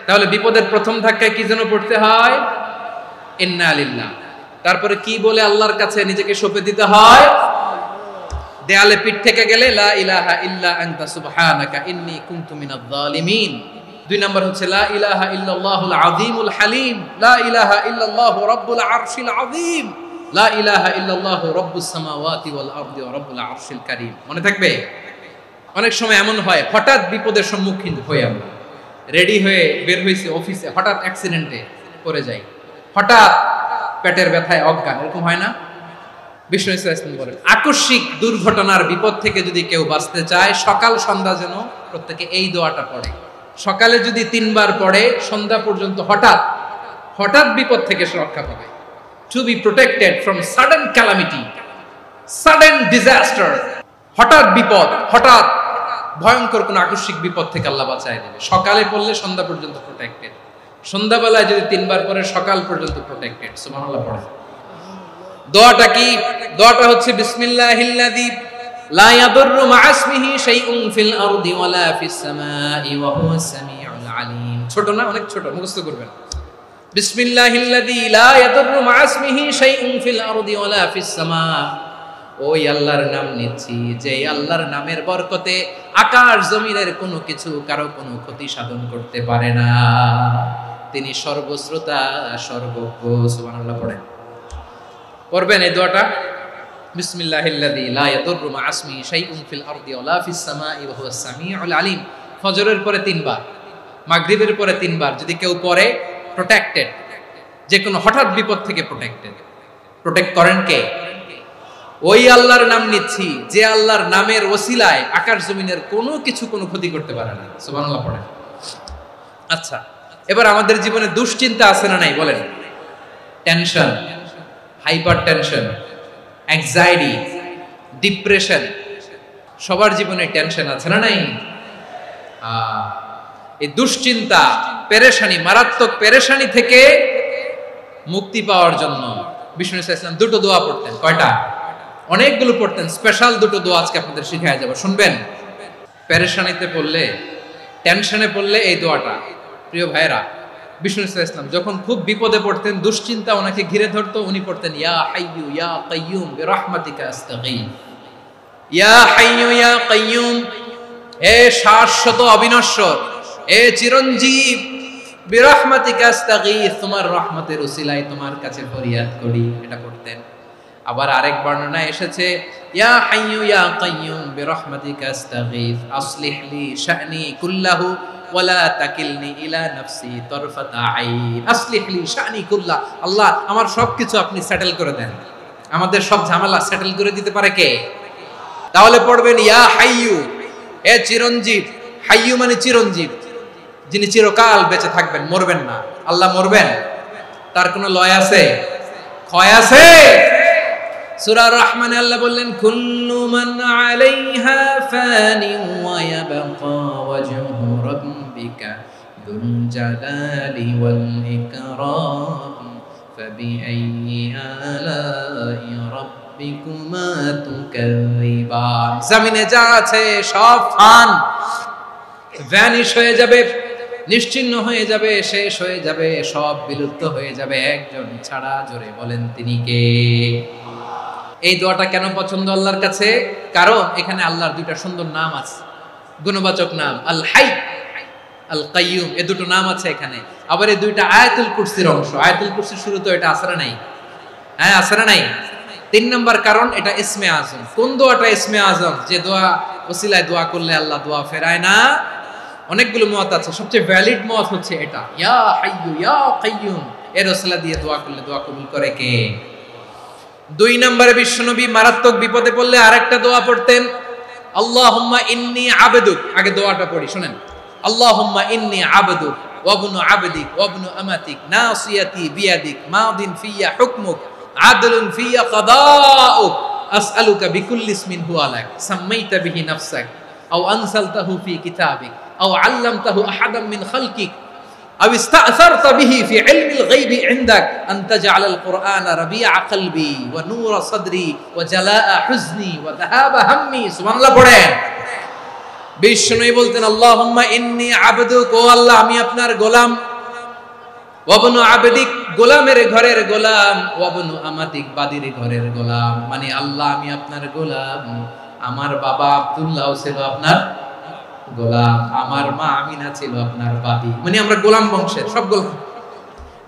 তাহলে বিপদের প্রথম ধাক্কায় কি যেন পড়তে হয়? ইন্না লিল্লাহ। তারপরে কি বলে আল্লাহর কাছে নিজেকে সঁপে দিতে হয়? দেয়ালে পিঠ থেকে গেলে লা ইলাহা ইল্লা আনতা সুবহানাকা ইন্নী কুনতু মিনাজ জালিমিন। 2 নাম্বার হচ্ছে লা ইলাহা ইল্লাল্লাহুল আযীমুল হালিম, লা ইলাহা ইল্লাল্লাহু রাব্বুল আরশিল আযীম, লা ইলাহা ইল্লাল্লাহু রাব্বুস সামাওয়াতি ওয়াল আরদি ওয়া রাব্বুল আরশিল কারীম। মনে থাকবে? অনেক সময় এমন হয়, হঠাৎ বিপদের সম্মুখীন হই, আমরা রেডি হয়ে বের হইছি অফিসে, হঠাৎ অ্যাক্সিডেন্টে পড়ে যাই, হঠাৎ পেটের ব্যথায় অজ্ঞান, এরকম হয় না? বিষ্ণু ইসলাম বলেন, আকস্মিক দুর্ঘটনার বিপদ থেকে যদি কেউ বাঁচতে চায়, সকাল সন্ধ্যা যেন প্রত্যেকে এই দোয়াটা পড়ে। সকালে যদি 3 বার পড়ে, সন্ধ্যা পর্যন্ত হঠাৎ হঠাৎ বিপদ থেকে সে রক্ষা পাবে। To be protected from sudden calamity, sudden disaster, হঠাৎ বিপদ, হঠাৎ ভয়ঙ্কর কোন আকস্মিক বিপদ থেকে আল্লাহ বাঁচায় দেবে। সকালে পড়লে সন্ধ্যা পর্যন্ত প্রোটেক্টেড, সন্ধ্যাবেলায় যদি 3 বার পড়ে সকাল পর্যন্ত প্রোটেক্টেড। সুবহানাল্লাহ পড়ে। দোয়াটা কি? দোয়াটা হচ্ছে বিসমিল্লাহিল্লাযী লা ইয়াদুররু মা ইসমিহি শাইউন ফিল আরদি ওয়ালা ফিস সামাই ওয়া হুয়াস সামিউল আলীম। ছোট না? অনেক ছোট, মুখস্থ করবেন। বিসমিল্লাহিল্লাযী লা ইয়াদুররু মা ইসমিহি শাইউন ফিল আরদি ওয়ালা ফিস সামা। ওই আল্লাহর নাম নিচ্ছি, যে আল্লাহর নামের বরকতে আকাশ জমিনের কোনো কিছু কারো কোনো ক্ষতি সাধন করতে পারে না। তিনি সর্বশ্রোতা, সর্বজ্ঞ। সুবহানাল্লাহ পড়েন। পড়বেন এই দোয়াটা, বিসমিল্লাহিল্লাযী লা ইয়াদুররু মা ইসমিহি শাইউন ফিল আরদি ওয়ালা ফিস সামাই ওয়া হুয়াস সামিউল আলীম। ফজরের পরে 3 বার, মাগরিবের পরে 3 বার যদি কেউ পড়ে, প্রোটেক্টেড, যে কোনো হঠাৎ বিপদ থেকে প্রোটেক্টেড। প্রোটেক্ট করেন কে? ওই আল্লাহর নাম নিচ্ছি যে আল্লাহর নামের ওসিলায় আকাশ জমিনের কোনো কিছু কোনো ক্ষতি করতে পারে না। সুবহানাল্লাহ পড়ে। আচ্ছা, এবার আমাদের জীবনে দুশ্চিন্তা আছে না নাই বলেন? Tension, hyper tension, anxiety, depression, সবার জীবনে টেনশন আছে না নাই? এই দুশ্চিন্তা, পেরেশানি, মারাত্মক পেরেশানি থেকে মুক্তি পাওয়ার জন্য বিষ্ণু ইসলাম দুটো দোয়া পড়তেন। কয়টা? অনেকগুলো পড়তেন। স্পেশাল দুটো দোয়া আজকে আপনাদের শিখায় যাব, শুনবেন। পেরেশানিতে পড়লে, টেনশনে পড়লে এই দোয়াটা, প্রিয় ভাইরা, বিষ্ণু ইসলাম যখন খুব বিপদে পড়তেন, দুশ্চিন্তা ওনাকে ঘিরে ধরতো, উনি পড়তেন ইয়া হাইয়ু ইয়া কাইয়ুম বিরহমাতিকা আস্তাগীথ। ইয়া হাইয়ু ইয়া কাইয়ুম, হে শাশ্বত অবিনশ্বর, হে চিরঞ্জীব, বিরহমাতিকা আস্তাগীথ, তোমার রহমতের উসিলায় তোমার কাছে ফরিয়াদ করি। এটা পড়তেন। আবার আরেক বর্ণনায় এসেছে ইয়া হাইয়ু ইয়া কাইয়ুম বিরহমাতিকা আস্তাগীথ আসলিহ লি শা'নি কুল্লাহু ওয়ালা তাকিলনি ইলা নাফসি তারফাতা আইন। আসলিহ লি শা'নি কুল্লাহ, আল্লাহ আমার সবকিছু আপনি সেটেল করে দেন। আমাদের সব ঝামেলা সেটেল করে দিতে পারে কে? তাহলে পড়বেন ইয়া হাইয়ু, হে চিরঞ্জীব। হাইয়ু মানে চিরঞ্জীব, যিনি চিরকাল বেঁচে থাকবেন, মরবেন না। আল্লাহ মরবেন? তার কোনো লয় আছে? ক্ষয় আছে? সূরা রহমানে আল্লাহ বললেন কুল্লু মান আলাইহা ফানি ওয়া ইয়াবকা ওয়াজহু রাব্বিকা যুল জালালি ওয়াল ইকরাম ফাবিআইয়ি আলাই রাব্বিকুমা তুকাযিবান। জমিনে যা আছে সব ফান, ভ্যানিশ হয়ে যাবে, নিশ্চিহ্ন হয়ে যাবে, শেষ হয়ে যাবে, সব বিলুপ্ত হয়ে যাবে, একজন ছাড়া। জোরে বলেন তিনি কে? এই দোয়াটা কেন পছন্দ আল্লাহর কাছে? কারণ এখানে আল্লাহর দুইটা সুন্দর নাম আছে, গুণবাচক নাম, আল হাই, আল কাইয়ুম, এই দুটো নাম আছে এখানে। আবার এই দুইটা আয়াতুল কুরসির অংশ। আয়াতুল কুরসির শুরু তো এটা আছে না নাই? হ্যাঁ, আছে না নাই? 3 নাম্বার কারণ এটা ইসমে আজম। কোন দোয়াটা ইসমে আজম? যে দোয়া ওসিলায় দোয়া করলে আল্লাহ দোয়া ফেরায় না। অনেকগুলো মত আছে, সবচেয়ে ভ্যালিড মত হচ্ছে এটা, ইয়া হাইয়ু ইয়া কাইয়ুম, এর ওসিলা দিয়ে দোয়া করলে দোয়া কবুল করে কে? 2 নম্বরে বিশ্বনবী মারাত্মক বিপদে পড়লে আরেকটা দোয়া পড়তেন, আল্লাহুম্মা ইন্নী আবদুক। আগে দোয়াটা পড়ি, শুনেন। আল্লাহুম্মা ইন্নী আবদুক ওয়া ইবনু আবদিক ওয়া ইবনু আমাতিক নাসিয়াতি বিয়াদিক মাদিন ফিয়া হুকমুক আদলুন ফিয়া কাদাউক আসআলুকা বিকুল্লি ইসমিন হুয়া লাক সাম্মাইতা বিহি নাফসাক আও আনসালতাহু ফি কিতাবিক আও আল্লামতাহু আহাদাম মিন খালকিক أو استأثرت به في علم الغيب عندك أن تجعل القرآن ربيع قلبي ونور صدري وجلاء حزني وذهاب همي। سبحان الله পড়েন। বিষ্ণুই বলতেন আল্লাহুম্মা ইন্নী আবদুক, ও আল্লাহ আমি আপনার গোলাম, ওয়া ইবনু আবদিক, গোলামের ঘরের গোলাম, ওয়া ইবনু আমাতিক, বাদীর ঘরের গোলাম। মানে আল্লাহ আমি আপনার গোলাম, আমার বাবা আব্দুল্লাহ ছিল আপনার গোলাম, আমার মা আমিনা ছিল আপনার বাদী। মানে আমরা গোলাম বংশের, সব গোলাম।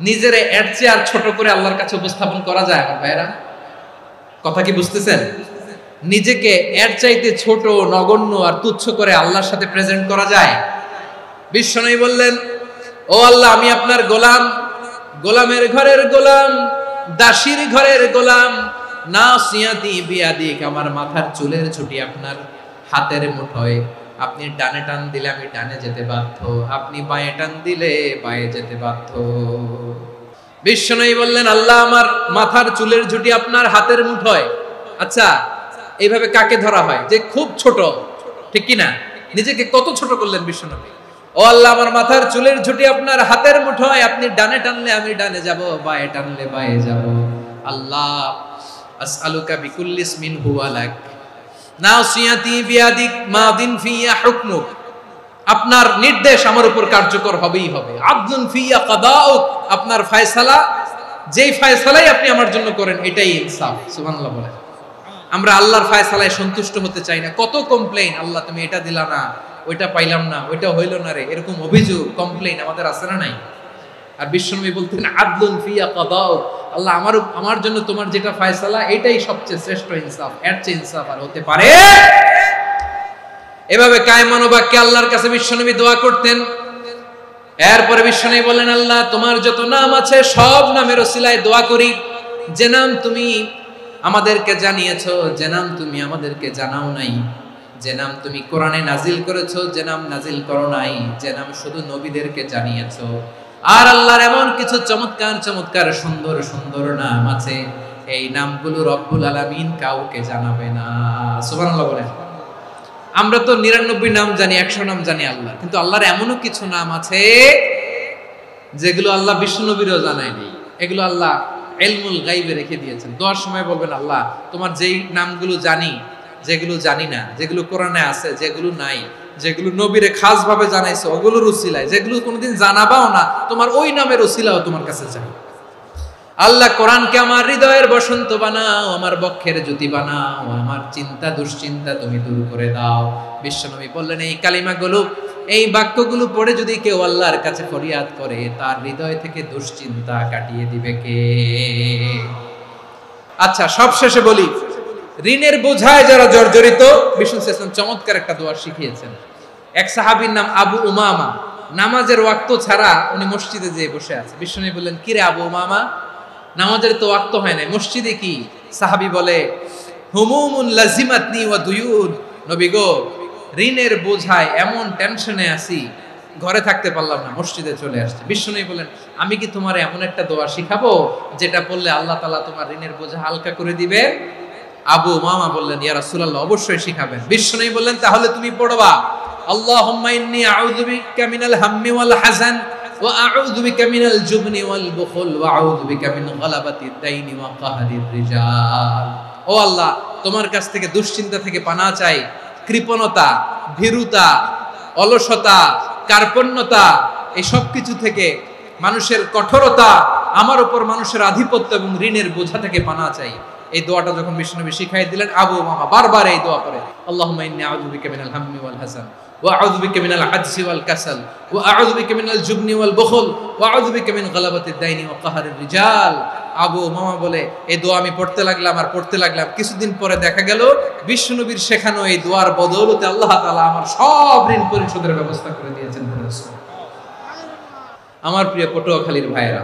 নিজের এর চেয়ে আর ছোট করে আল্লাহর কাছে উপস্থাপন করা যায় আমার ভাইরা? কথা কি বুঝতেছেন? নিজেকে এর চাইতে ছোট, নগণ্য আর তুচ্ছ করে আল্লাহর সাথে প্রেজেন্ট করা যায়? বিশ্বনবী বললেন ও আল্লাহ আমি আপনার গোলাম, গোলামের ঘরের গোলাম, দাসীর ঘরের গোলাম, নাসিয়াতি বিয়াদিক, আমার মাথার চুলের ছুটি আপনার হাতের মুঠোয়। আপনি ডানে টান দিলে আমি ডানে যেতে বাধ্য, আপনি বাঁয়ে টান দিলে বাঁয়ে যেতে বাধ্য। বিশ্বনবী বললেন আল্লাহ আমার মাথার চুলের ঝুঁটি আপনার হাতের মুঠোয়। আচ্ছা, এইভাবে কাকে ধরা হয়? যে খুব ছোট, ঠিক কি না? নিজেকে কত ছোট করলেন বিশ্বনবী। ও আল্লাহ আমার মাথার চুলের ঝুঁটি আপনার হাতের মুঠোয়, আপনি ডানে টানলে আমি ডানে যাব, বাঁয়ে টানলে বাঁয়ে যাব। আল্লাহ আসআলুকা বিকুল্লি ইসমিন হুয়া লাক নাসিয়াতি বিয়াদিক মাদিন ফিয়া হুকমুক, আপনার নির্দেশ আমার উপর কার্যকর হবেই হবে। আদলুন ফিয়া কাদাউক, আপনার ফয়সালা, যেই ফয়সালাই আপনি আমার জন্য করেন এটাই ইনসাফ। সুবহানাল্লাহ বলেন। আমরা আল্লাহর ফয়সালায় সন্তুষ্ট হতে চাই না। কত কমপ্লেইন, আল্লাহ তুমি এটা দিলা না, ওইটা পাইলাম না, ওইটা হইল না রে, এরকম অভিযোগ, কমপ্লেইন আমাদের আছে না নাই? আর বিশ্বনবী বলতেন আদলুন ফিয়া কাদাউক, আল্লাহ আমার জন্য তোমার যেটা ফয়সালা এটাই সবচেয়ে শ্রেষ্ঠ ইনসাফ, এর চেয়ে ইনসাফ আর হতে পারে? এভাবে কায়মান বাক্যে আল্লাহর কাছে বিশ্বনবী দোয়া করতেন। এরপরে বিশ্বনবী বলেন আল্লাহ তোমার যত নাম আছে সব নামের ওসিলায় দোয়া করি, যে নাম তুমি আমাদেরকে জানিয়েছো যে নাম তুমি আমাদেরকে জানাও নাই, যে নাম তুমি কোরআনে নাজিল করেছো, যে নাম নাজিল করো নাই, যে নাম শুধু নবীদেরকে জানিয়েছো। আর আল্লাহর এমন কিছু চমৎকার চমৎকার সুন্দর সুন্দর নাম আছে, এই নামগুলো রব্বুল আলামিন কাউকে জানাবে না। সুবহানাল্লাহ বলেন। আমরা তো 99 নাম জানি, 100 নাম জানি আল্লাহ, কিন্তু আল্লাহর এমনও কিছু নাম আছে যেগুলো আল্লাহ বিষ্ণু নবীরও জানায়নি। এগুলো আল্লাহ ইলমুল গায়বে রেখে দিয়েছেন। দোয়ার সময় বলবেন, আল্লাহ তোমার যেই নামগুলো জানি, যেগুলো জানি না, যেগুলো কোরআনে আছে, যেগুলো নাই, যেগুলো নবীরে খাস ভাবে জানাইছো ওগুলোর উসিলায়, যেগুলো কোনোদিন জানাবাও না তোমার ওই নামের উসিলাও তোমার কাছে চাই। আল্লাহ কোরআনকে আমার হৃদয়ের বসন্ত বানাও, আমার বক্ষের জ্যোতি বানাও, আমার চিন্তা দুশ্চিন্তা তুমি দূর করে দাও। বিশ্বনবী বললেন, এই কালিমাগুলো, এই বাক্যগুলো পড়ে যদি কেউ আল্লাহর কাছে ফরিয়াদ করে, তার হৃদয় থেকে দুশ্চিন্তা কাটিয়ে দিবে কে? আচ্ছা, সবশেষে বলি, ঋণের বোঝায় যারা জর্জরিত, বিষ্ণু ইসলাম চমৎকার একটা দোয়া শিখিয়েছেন। এক সাহাবীর নাম আবু উমামা, নামাজের ওয়াক্ত ছাড়া উনি মসজিদে যেয়ে বসে আছে। বিষ্ণু বললেন, কি রে আবু উমামা, নামাজের তো ওয়াক্ত হয় না, মসজিদে কি? সাহাবী বলে, হুমুমুন লাজিমাতনি ওয়া দুয়ুন, নবী গো, ঋণের বোঝায় এমন টেনশনে আছি, ঘরে থাকতে পারলাম না, মসজিদে চলে আসছে। বিষ্ণু বলেন, আমি কি তোমার এমন একটা দোয়া শিখাবো যেটা পড়লে আল্লাহ তাআলা তোমার ঋণের বোঝা হালকা করে দিবে? আবু উমামা বললেন, ইয়া রাসূলুল্লাহ, অবশ্যই শিখাবেন। বিষ্ণু বললেন, তাহলে তুমি পড়বা, আল্লাহুম্মা ইন্নী আউযু বিকা মিনাল হাম্মি ওয়াল হাযান ওয়া আউযু বিকা মিনাল জুবনি ওয়াল বুখল ওয়া আউযু বিকা মিন গালাবাতিদ দাইনি ওয়া কাহরির রিজাল। ও আল্লাহ, তোমার কাছ থেকে দুশ্চিন্তা থেকে পানাহ চাই, কৃপণতা, ভীরুতা, অলসতা, কার্পণ্যতা, এই সব কিছু থেকে, মানুষের কঠোরতা, আমার উপর মানুষের আধিপত্য এবং ঋণের বোঝা থেকে পানাহ চাই। এই দোয়াটা যখন বিষ্ণুনবী শিখাই দিলেন, আবু উমামা বারবার এই দোয়া করে, আল্লাহুম্মা ইন্নী আউযু বিকা মিনাল হাম্মি ওয়াল হাযান ওয়া আউযু বিকা মিনাল আজজি ওয়াল কাসাল ওয়া আউযু বিকা মিনাল জুবনি ওয়াল বুখল ওয়া আউযু বিকা মিন গালাবাতিদ দাইনি ওয়া কাহরির রিজাল। আবু উমামা বলে, এই দোয়া আমি পড়তে লাগলাম আর পড়তে লাগলাম, কিছুদিন পরে দেখা গেল বিষ্ণুনবীর শেখানো এই দোয়ার বদৌলতে আল্লাহ তাআলা আমার সব ঋণ পরিশোধের ব্যবস্থা করে দিয়েছেন। আমার প্রিয় পটুয়াখালীর ভাইয়েরা,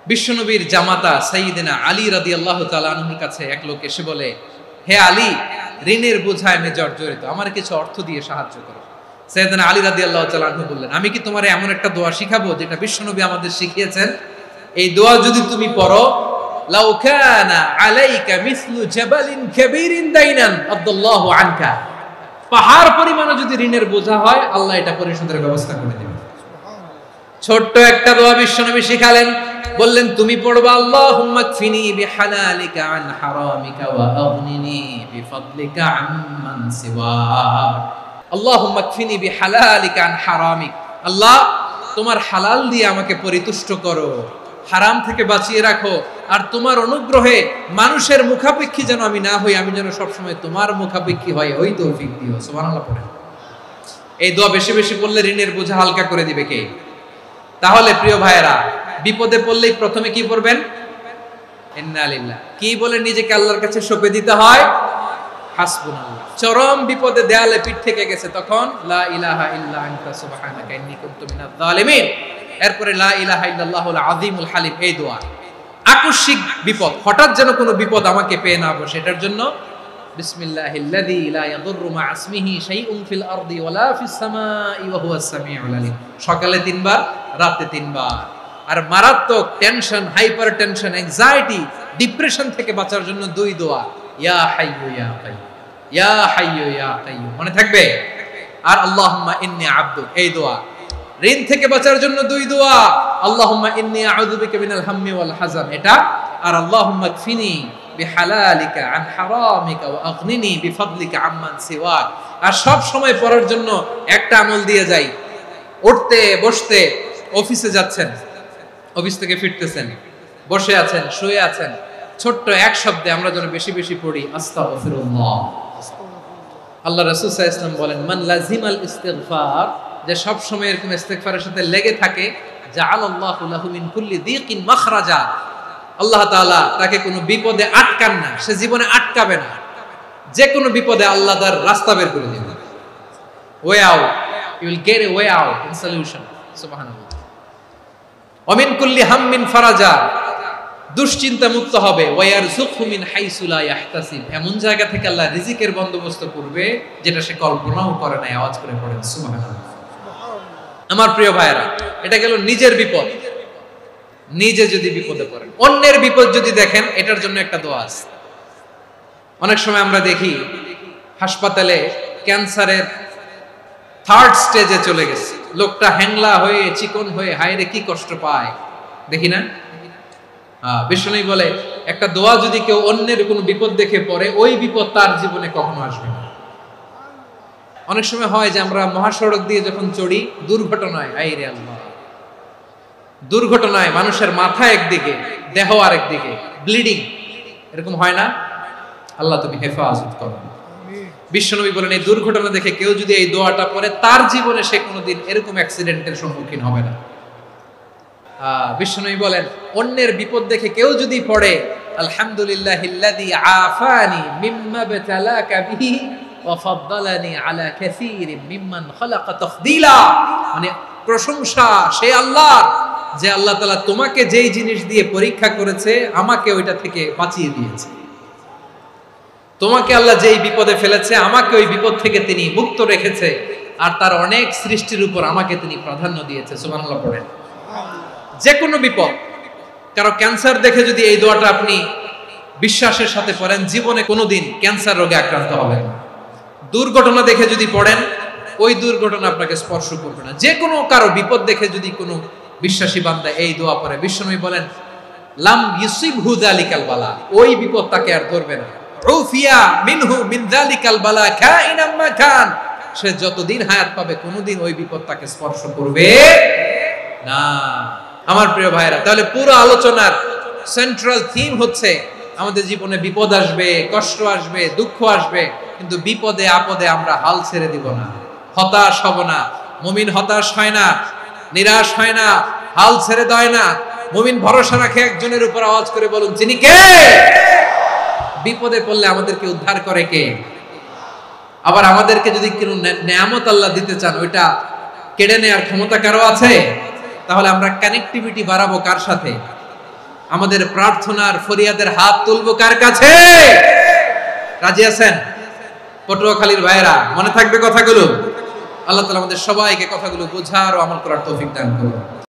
বিশ্বনবীর জামাতা সাইয়্যিদিনা আলী রাদিয়াল্লাহু তাআলা আনহুর কাছে এক লোক এসে বলে, হে আলী, ঋণের বোঝায় আমি জর্জরিত, আমার কিছু অর্থ দিয়ে সাহায্য করো। সাইয়্যিদিনা আলী রাদিয়াল্লাহু তাআলা আনহু বললেন, আমি কি তোমার এমন একটা দোয়া শিখাবো যেটা বিশ্বনবী আমাদের শিখিয়েছেন? এই দোয়া যদি তুমি পড়ো, লাউ কানা আলাইকা মিসলু জাবালিন কাবীরিন দাইনান আদাল্লাহু আনকা, পাহাড় পরিমাণ যদি ঋণের বোঝা হয়, আল্লাহ এটা পরিশোধের ব্যবস্থা করে দিবেন। ছোট্ট একটা দোয়া বিশ্বনবী শিখালেন, বললেন তুমি পড়বা, আল্লাহুম্মা কফিনি বিহালালিকা আন হারামিকা ওয়া আগনিনি বিফাদলিকা আম্মান সিওয়াক। আল্লাহুম্মা কফিনি বিহালালিকা আন হারামিক, আল্লাহ তোমার হালাল দিয়ে আমাকে পরিতুষ্ট করো, হারাম থেকে বাঁচিয়ে রাখো, আর তোমার অনুগ্রহে মানুষের মুখাপেক্ষী যেন আমি না হই, আমি যেন সবসময় তোমার মুখাপেক্ষী হই, ওই তৌফিক দিও। সুবহানাল্লাহ পড়েন। এই দোয়া বেশি বেশি পড়লে ঋণের বোঝা হালকা করে দিবে কে? তাহলে প্রিয় ভাইয়েরা, বিপদে পড়লেই প্রথমে কি পড়বেন? ইন্না লিল্লাহ। কি বলে নিজেকে আল্লাহর কাছে সঁপে দিতে হয়? হাসবুনাল্লাহ। চরম বিপদে দেয়ালে পিঠ থেকে গেছে, তখন লা ইলাহা ইল্লা আনতা সুবহানাকা ইন্নী কুনতু মিনাজ জালিমিন। এরপরে লা ইলাহা ইল্লাল্লাহুল আযীমুল হালিম, এই দোয়া। আকস্মিক বিপদ, হঠাৎ যেন কোনো বিপদ আমাকে পেয়ে না বসে, এটার জন্য বিসমিল্লাহিল্লাযী লা ইয়াদুররু মা ইসমিহি শাইউন ফিল আরদি ওয়ালা ফিস সামাই ওয়া হুয়াস সামিউল আলীম। সকালে 3 বার, রাতে 3 বার। আর মারাত্মক tension, hyper tension, anxiety, depression থেকে বাঁচার জন্য 2 দোয়া, ইয়া হাইয়্যু ইয়া কাইয়্যুম, ইয়া হাইয়্যু ইয়া কাইয়্যুম, মনে থাকবে? আর আল্লাহুম্মা ইন্নী আবদুক, এই দোয়া। ঋণ থেকে বাঁচার জন্য 2 দোয়া, আল্লাহুম্মা ইন্নী আউযু বিকা মিনাল হাম্মি ওয়াল হাযান, এটা। আর আল্লাহুম্মা কফিনি বিহালালিকা আন হারামিকা ওয়া আগনিনি বিফাদলিকা আম্মান সিওয়াক। আর সব সময় পড়ার জন্য একটা আমল দিয়ে যাই, উঠতে বসতে, অফিসে যাচ্ছেন, অফিস থেকে ফিরতেছেন, বসে আছেন, শুয়ে আছেন, ছোট্ট এক শব্দে আমরা যেন বেশি বেশি পড়ি, আস্তাগফিরুল্লাহ। আল্লাহ রাসূল সাল্লাল্লাহু আলাইহি ওয়াসাল্লাম বলেন, মান লাজিমাল ইস্তিগফার, যে সব সময় এরকম ইস্তিগফারের সাথে লেগে থাকে, জাআলাল্লাহু লাহু মিন কুল্লি যিকিন মাখরাজা, আল্লাহ তাআলা তাকে কোনো বিপদে আটকান না, সে জীবনে আটকাবে না, যে কোনো বিপদে আল্লাহ তার রাস্তা বের করে দিবেন। Way out, you will get a way out in solution. সুবহানাল্লাহ। ওয়া মিন কুল্লি হাম্মিন ফারাজা, দুশ্চিন্তা মুক্ত হবে, ওয়ারযুকহু মিন হাইসু লা ইয়াহতাসিব, এমন জায়গা থেকে আল্লাহ রিজিকের বন্দোবস্ত করবে যেটা সে কল্পনাও করে নাই। আওয়াজ করে পড়েন সুবহানাল্লাহ। আমার প্রিয় ভাইরা, এটা গেল নিজের বিপদ। নিজে যদি বিপদে পড়েন, অন্যের বিপদ যদি দেখেন, এটার জন্য একটা দোয়া আছে। অনেক সময় আমরা দেখি হাসপাতালে ক্যান্সারের 3rd স্টেজে চলে গেছে, লোকটা হ্যাংলা হয়ে চিকন হয়ে হায়রে কি কষ্ট পায়, দেখি না? বিষ্ণু বলে একটা দোয়া যদি কেউ অন্যের কোনো বিপদ দেখে পড়ে, ওই বিপদ তার জীবনে কখনো আসবে না। অনেক সময় হয় যে আমরা মহাসড়ক দিয়ে যখন চড়ি, দুর্ঘটনায়, আইরে আল্লাহ, দুর্ঘটনায় মানুষের মাথা একদিকে, দেহ আরেকদিকে, ব্লিডিং, এরকম হয় না? আল্লাহ তুমি হেফাজত করো। বিশ্বনবী বলেন এই দুর্ঘটনা দেখে কেউ যদি এই দোয়াটা পড়ে, তার জীবনে সে কোনোদিন এরকম অ্যাক্সিডেন্টের সম্মুখীন হবে না। বিশ্বনবী বলেন অন্যের বিপদ দেখে কেউ যদি পড়ে, আলহামদুলিল্লাহিল্লাযী আফানি মিম্মা বাতালাকা বিহি ওয়া ফাদ্দালানি আলা কাসীরিন মিম্মান খালাকা তাফদীলা, মানে প্রশংসা সে আল্লাহর, যে আল্লাহ তাআলা তোমাকে যেই জিনিস দিয়ে পরীক্ষা করেছে, আমাকে ওইটা থেকে বাঁচিয়ে দিয়েছে। তোমাকে আল্লাহ যেই বিপদে ফেলেছে, আমাকে ওই বিপদ থেকে তিনি মুক্ত রেখেছে, আর তার অনেক সৃষ্টির উপর আমাকে তিনি প্রাধান্য দিয়েছে। সুবহানাল্লাহ পড়েন। যে কোনো বিপদ, কারো ক্যান্সার দেখে যদি এই দোয়াটা আপনি বিশ্বাসের সাথে পড়েন, জীবনে কোনোদিন ক্যান্সার রোগে আক্রান্ত হবেন না। দুর্ঘটনা দেখে যদি পড়েন, ওই দুর্ঘটনা আপনাকে স্পর্শ করবে না। যে কোনো কারো বিপদ দেখে যদি কোনো বিশ্বাসী বান্দা এই দোয়া পড়ে, বিশ্বনবী বলেন লাম ইউসিবহু যালিকাল বালা, ওই বিপদ তাকে আর ধরবে না। উফিয়া মিনহু মিন যালিকাল বালা কাইনাম মা কান, সে যতদিন হায়াত পাবে কোনোদিন ওই বিপদ তাকে স্পর্শ করবে না। আমার প্রিয় ভাইরা, তাহলে পুরো আলোচনার সেন্ট্রাল থিম হচ্ছে আমাদের জীবনে বিপদ আসবে, কষ্ট আসবে, দুঃখ আসবে, কিন্তু বিপদে আপদে আমরা হাল ছেড়ে দিব না, হতাশ হব না। মুমিন হতাশ হয় না, নিরাশ হয় না, হাল ছেড়ে দেয় না। মুমিন ভরসা রাখে একজনের উপর। আওয়াজ করে বলুন যিনি কে? বিপদে পড়লে আমাদেরকে উদ্ধার করে কে? আবার আমাদেরকে যদি কোনো নেয়ামত আল্লাহ দিতে চান, ওইটা কেড়ে নেওয়ার ক্ষমতা কারো আছে? তাহলে আমরা কানেক্টিভিটি বাড়াবো কার সাথে? আমাদের প্রার্থনার ফরিয়াদের হাত তুলবো কার কাছে? রাজি আছেন? পটুয়াখালীর ভাইয়েরা, মনে থাকবে কথাগুলো। আল্লাহ তাআলা আমাদের সবাইকে কথাগুলো বোঝার ও আমল করার তৌফিক দান করুন।